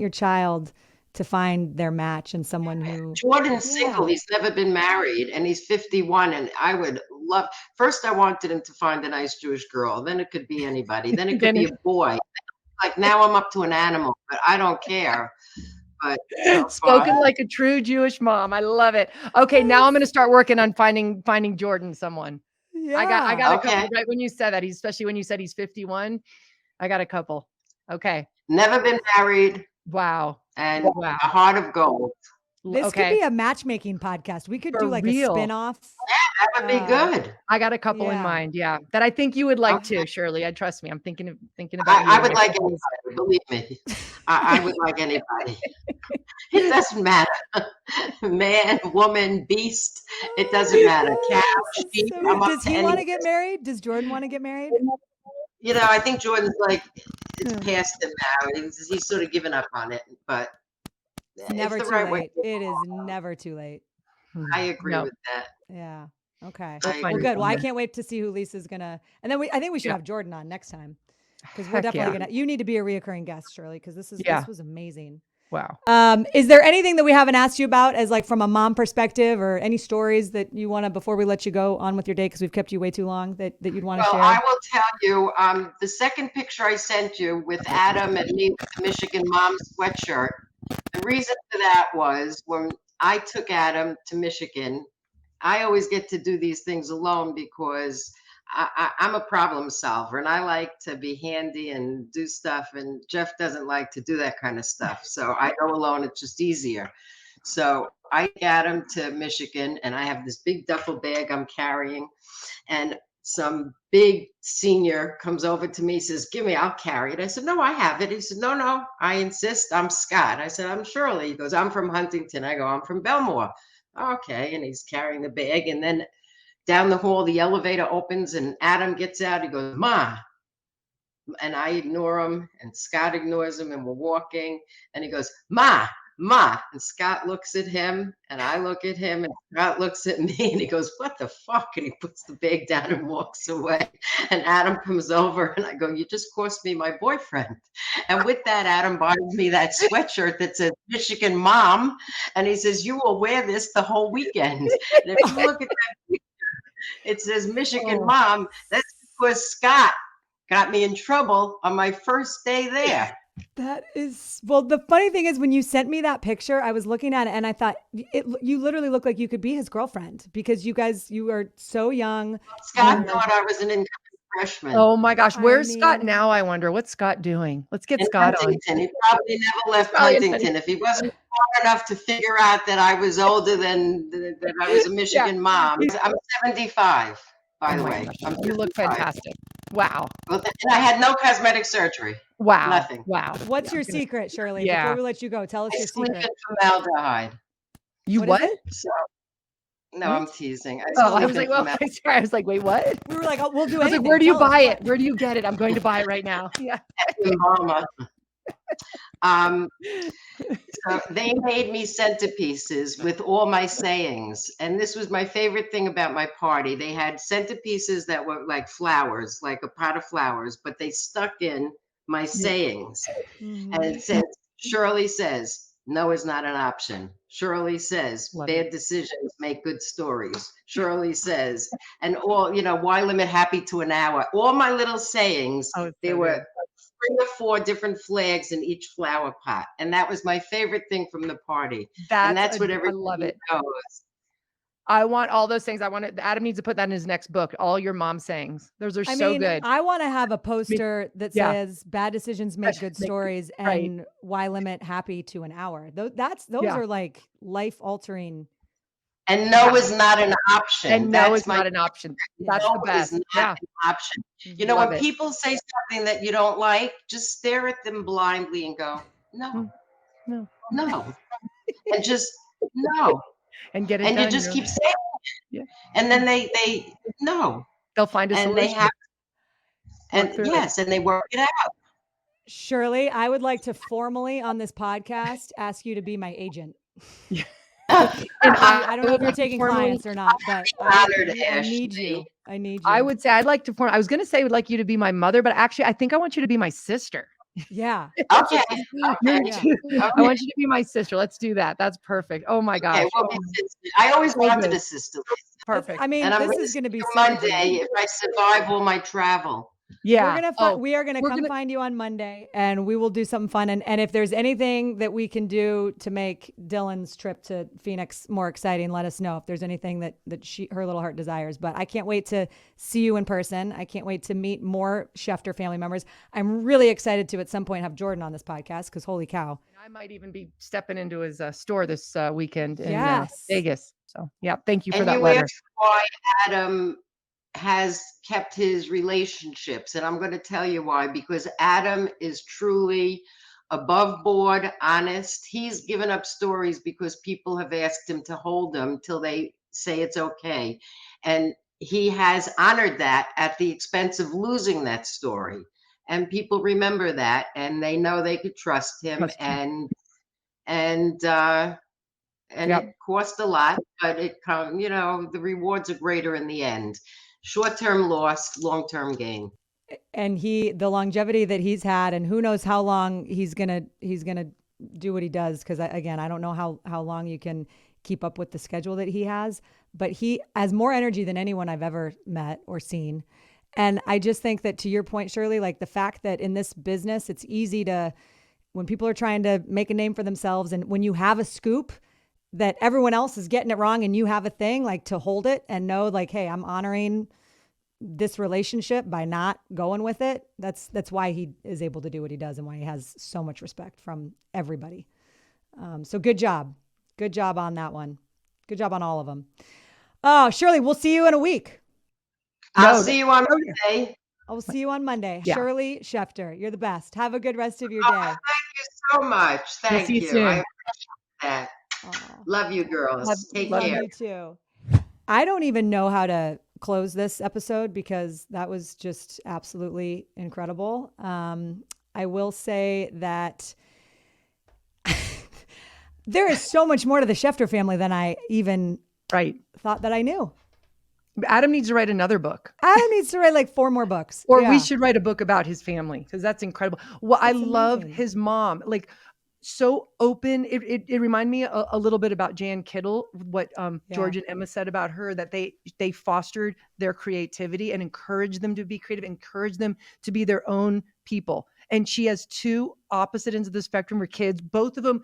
child to find their match and someone who. Jordan's single. Yeah. He's never been married, and he's 51. And I would love. First, I wanted him to find a nice Jewish girl. Then it could be anybody. Then it could be a boy. Like now, I'm up to an animal, but I don't care. But so spoken far, like a true Jewish mom. I love it. Okay, now I'm going to start working on finding Jordan someone. Yeah. I got a Okay. couple right when you said that. Especially when you said he's 51. I got a couple. Okay. never been married, Wow. and Wow. a heart of gold. This okay. could be a matchmaking podcast. We could For do like real. a spin-off. That would be good. I got a couple in Yeah. mind. Yeah, that I think you would like Okay. too, Shirley. I trust me. I'm thinking about you. I would like anybody. Believe me, I would like anybody. It doesn't matter, man, woman, beast. It doesn't matter. Cow, sheep. So, I'm up does to he any. want to get married? Does Jordan want to get married? You know, I think Jordan's like it's past him now. He's sort of given up on it, but It's never the too right way. late. It is never too late. I agree No. with that. Yeah. Okay. I find Well, agree. good. Well, I can't wait to see who Lisa's gonna. And then I think we should Yeah. have Jordan on next time because we're Heck definitely yeah. gonna. You need to be a reoccurring guest, Shirley, because this Yeah. was amazing. Wow. Is there anything that we haven't asked you about as like from a mom perspective, or any stories that you want to before we let you go on with your day because we've kept you way too long that you'd want to Well, share? I will tell you, the second picture I sent you with Adam and me with the Michigan mom sweatshirt. The reason for that was when I took Adam to Michigan. I always get to do these things alone because I'm a problem solver and I like to be handy and do stuff. And Jeff doesn't like to do that kind of stuff. So I go alone. It's just easier. So I got him to Michigan and I have this big duffel bag I'm carrying. And some big senior comes over to me, says, "Give me, I'll carry it." I said, "No, I have it." He said, "No, I insist. I'm Scott." I said, "I'm Shirley." He goes, "I'm from Huntington." I go, "I'm from Belmore." Okay. And he's carrying the bag. And then down the hall, the elevator opens and Adam gets out. He goes, "Ma." And I ignore him and Scott ignores him and we're walking. And he goes, "Ma, Ma." And Scott looks at him and I look at him and Scott looks at me and he goes, "What the fuck?" And he puts the bag down and walks away. And Adam comes over and I go, "You just cost me my boyfriend." And with that, Adam buys me that sweatshirt that says Michigan Mom. And he says, "You will wear this the whole weekend." And if you look at that picture, it says Michigan Mom. That's because Scott got me in trouble on my first day there. That is, well, the funny thing is when you sent me that picture, I was looking at it and I thought you literally look like you could be his girlfriend because you are so young. Scott thought I was an incoming freshman. Oh my gosh. Where's Scott mean- now? I wonder. What's Scott doing? Let's get In Scott on. Huntington. He probably never left Probably in Huntington. If he wasn't smart enough to figure out that I was older than that I was a Michigan mom. I'm 75, by the way. I'm You look 75. fantastic. Wow. Well, and I had no cosmetic surgery. Wow. Nothing. Wow. What's your secret, Shirley? Yeah. Before we let you go, tell us I your sleep secret. in formaldehyde. You What what? is So, no, I'm teasing. Oh, I sleep was in like, well, formaldehyde. sorry. I was like, wait, what? We were like, oh, we'll do I was anything. like, where do you Tell us buy what. it? Where do you get it? I'm going to buy it right now. Yeah. Mama. So they made me centerpieces with all my sayings. And this was my favorite thing about my party. They had centerpieces that were like flowers, like a pot of flowers, but they stuck in my sayings. Mhm. And it says, Shirley says, no is not an option. Shirley says, Love bad decisions make good stories. Shirley says, and all, why limit happy to an hour? All my little sayings, Oh, it's they so were good. 3 or 4 different flags in each flower pot. And that was my favorite thing from the party. And that's what I everybody love it. knows. I want all those things. Adam needs to put that in his next book. All your mom sayings. Those are so good. I want to have a poster that yeah. says bad decisions make good stories right. and why limit happy to an hour. Those Yeah. are like life altering. And no is not an option. And no That's is not an option. That's no the best. is Yeah. not an option. Love When it. people say something that you don't like, just stare at them blindly and go, no, No. no. And just no. and get it And done. you just keep saying, Yeah. and then they no, They'll find a and solution. they have, Work through it. yes, and they work it out. Shirley, I would like to formally on this podcast ask you to be my agent. And I don't know if you're would taking formally- clients or not, but Honored, I need Ashley. you. I need you. I would say I'd like to form. I was going to say I would like you to be my mother, but actually, I think I want you to be my sister. Yeah. Okay. You're Yeah. too- I want you to be my sister. Let's do that. That's perfect. Oh my gosh. Okay, we'll be sisters. I always So wanted good. a sister. Perfect. I mean, And I'm this gonna is going to be see you super Monday cute. if I survive all my travel. Yeah. We are gonna come find you on Monday, and we will do something fun. And if there's anything that we can do to make Dylan's trip to Phoenix more exciting, let us know. If there's anything that her little heart desires. But I can't wait to see you in person. I can't wait to meet more Schefter family members. I'm really excited to at some point have Jordan on this podcast because holy cow. I might even be stepping into his store this weekend in Yes. Vegas. So yeah, thank you for And that you letter. asked why Adam has kept his relationships, and I'm going to tell you why. Because Adam is truly above board, honest. He's given up stories because people have asked him to hold them till they say it's okay, and he has honored that at the expense of losing that story. And people remember that, and they know they could trust him. And Yep. it cost a lot, but the rewards are greater in the end. Short-term loss, long-term gain. And the longevity that he's had, and who knows how long he's gonna do what he does. Because I don't know how long you can keep up with the schedule that he has, but he has more energy than anyone I've ever met or seen. And I just think that, to your point, Shirley, like the fact that in this business, it's easy to, when people are trying to make a name for themselves, and when you have a scoop that everyone else is getting it wrong and you have a thing, like to hold it and know like, hey, I'm honoring this relationship by not going with it. That's why he is able to do what he does and why he has so much respect from everybody. So good job. Good job on that one. Good job on all of them. Oh, Shirley, we'll see you in a week. I'll see you on Monday. I will see you on Monday. Yeah. Shirley Schefter, you're the best. Have a good rest of your Oh, day. thank you so much. Thank see you you. soon. I appreciate that. Aw. Love you, girls. Take Love care. you too. I don't even know how to close this episode because that was just absolutely incredible. I will say that there is so much more to the Schefter family than I even thought that I knew. Adam needs to write another book. Adam needs to write like 4 more books. Or Yeah. we should write a book about his family because that's incredible. Well, I That's love amazing. his mom. Like so open. It reminded me a little bit about Jan Kittle, what George and Emma said about her, that they fostered their creativity and encouraged them to be creative, encouraged them to be their own people. And she has 2 opposite ends of the spectrum, her kids, both of them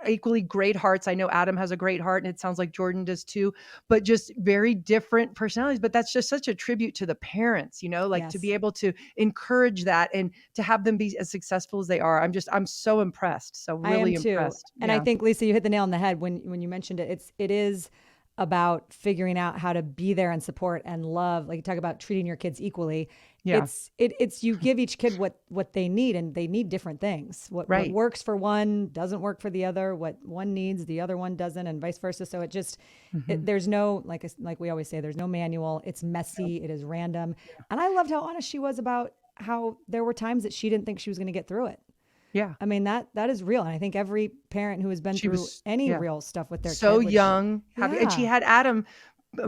equally great hearts. I know Adam has a great heart and it sounds like Jordan does too, but just very different personalities. But that's just such a tribute to the parents, like to be able to encourage that and to have them be as successful as they are. I'm so impressed. So really I am too. impressed. And I think, Lisa, you hit the nail on the head when you mentioned it. It is about figuring out how to be there and support and love. Like you talk about treating your kids equally. Yeah. It's you give each kid what they need, and they need different things. What works for one doesn't work for the other. What one needs, the other one doesn't, and vice versa. So it just there's no like we always say, there's no manual. It's messy. It is random. And I loved how honest she was about how there were times that she didn't think she was going to get through it. Yeah. I mean, that is real. And I think every parent who has been through any real stuff with their so kid, young, and she had Adam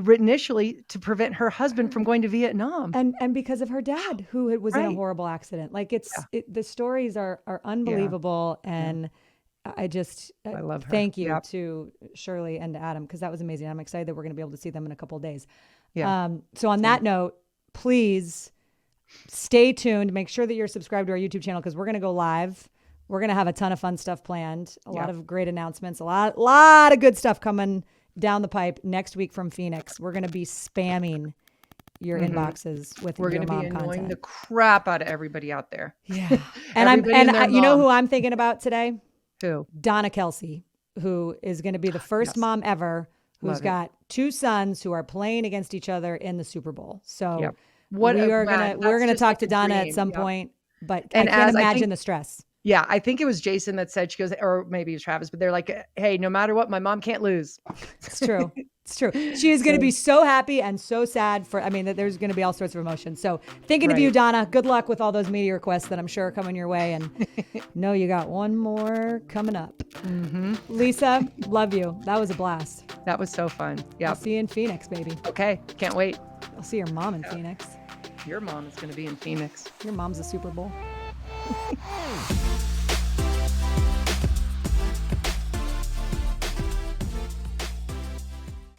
initially to prevent her husband from going to Vietnam. And because of her dad, who was in a horrible accident. Like the stories are unbelievable. And I love her. Thank you to Shirley and to Adam, because that was amazing. I'm excited that we're going to be able to see them in a couple of days. Yeah. So on that note, please stay tuned. Make sure that you're subscribed to our YouTube channel, because we're going to go live. We're going to have a ton of fun stuff planned, a lot of great announcements, a lot of good stuff coming down the pipe next week from Phoenix. We're going to be spamming your inboxes with your mom content. We're going to be annoying the crap out of everybody out there. Yeah. And you know who I'm thinking about today? Who? Donna Kelsey, who is going to be the first mom ever who's got 2 sons who are playing against each other in the Super Bowl. So we're going to talk to Donna at some point, but I can't imagine the stress. Yeah, I think it was Jason that said, she goes, or maybe it was Travis, but they're like, hey, no matter what, my mom can't lose. It's true. It's true. She is going to be so happy and so sad that there's going to be all sorts of emotions. So thinking of you, Donna, good luck with all those media requests that I'm sure are coming your way. And no, you got one more coming up. Mm-hmm. Lisa, love you. That was a blast. That was so fun. Yeah. I'll see you in Phoenix, baby. Okay. Can't wait. I'll see your mom in Phoenix. Your mom is going to be in Phoenix. Your mom's a Super Bowl.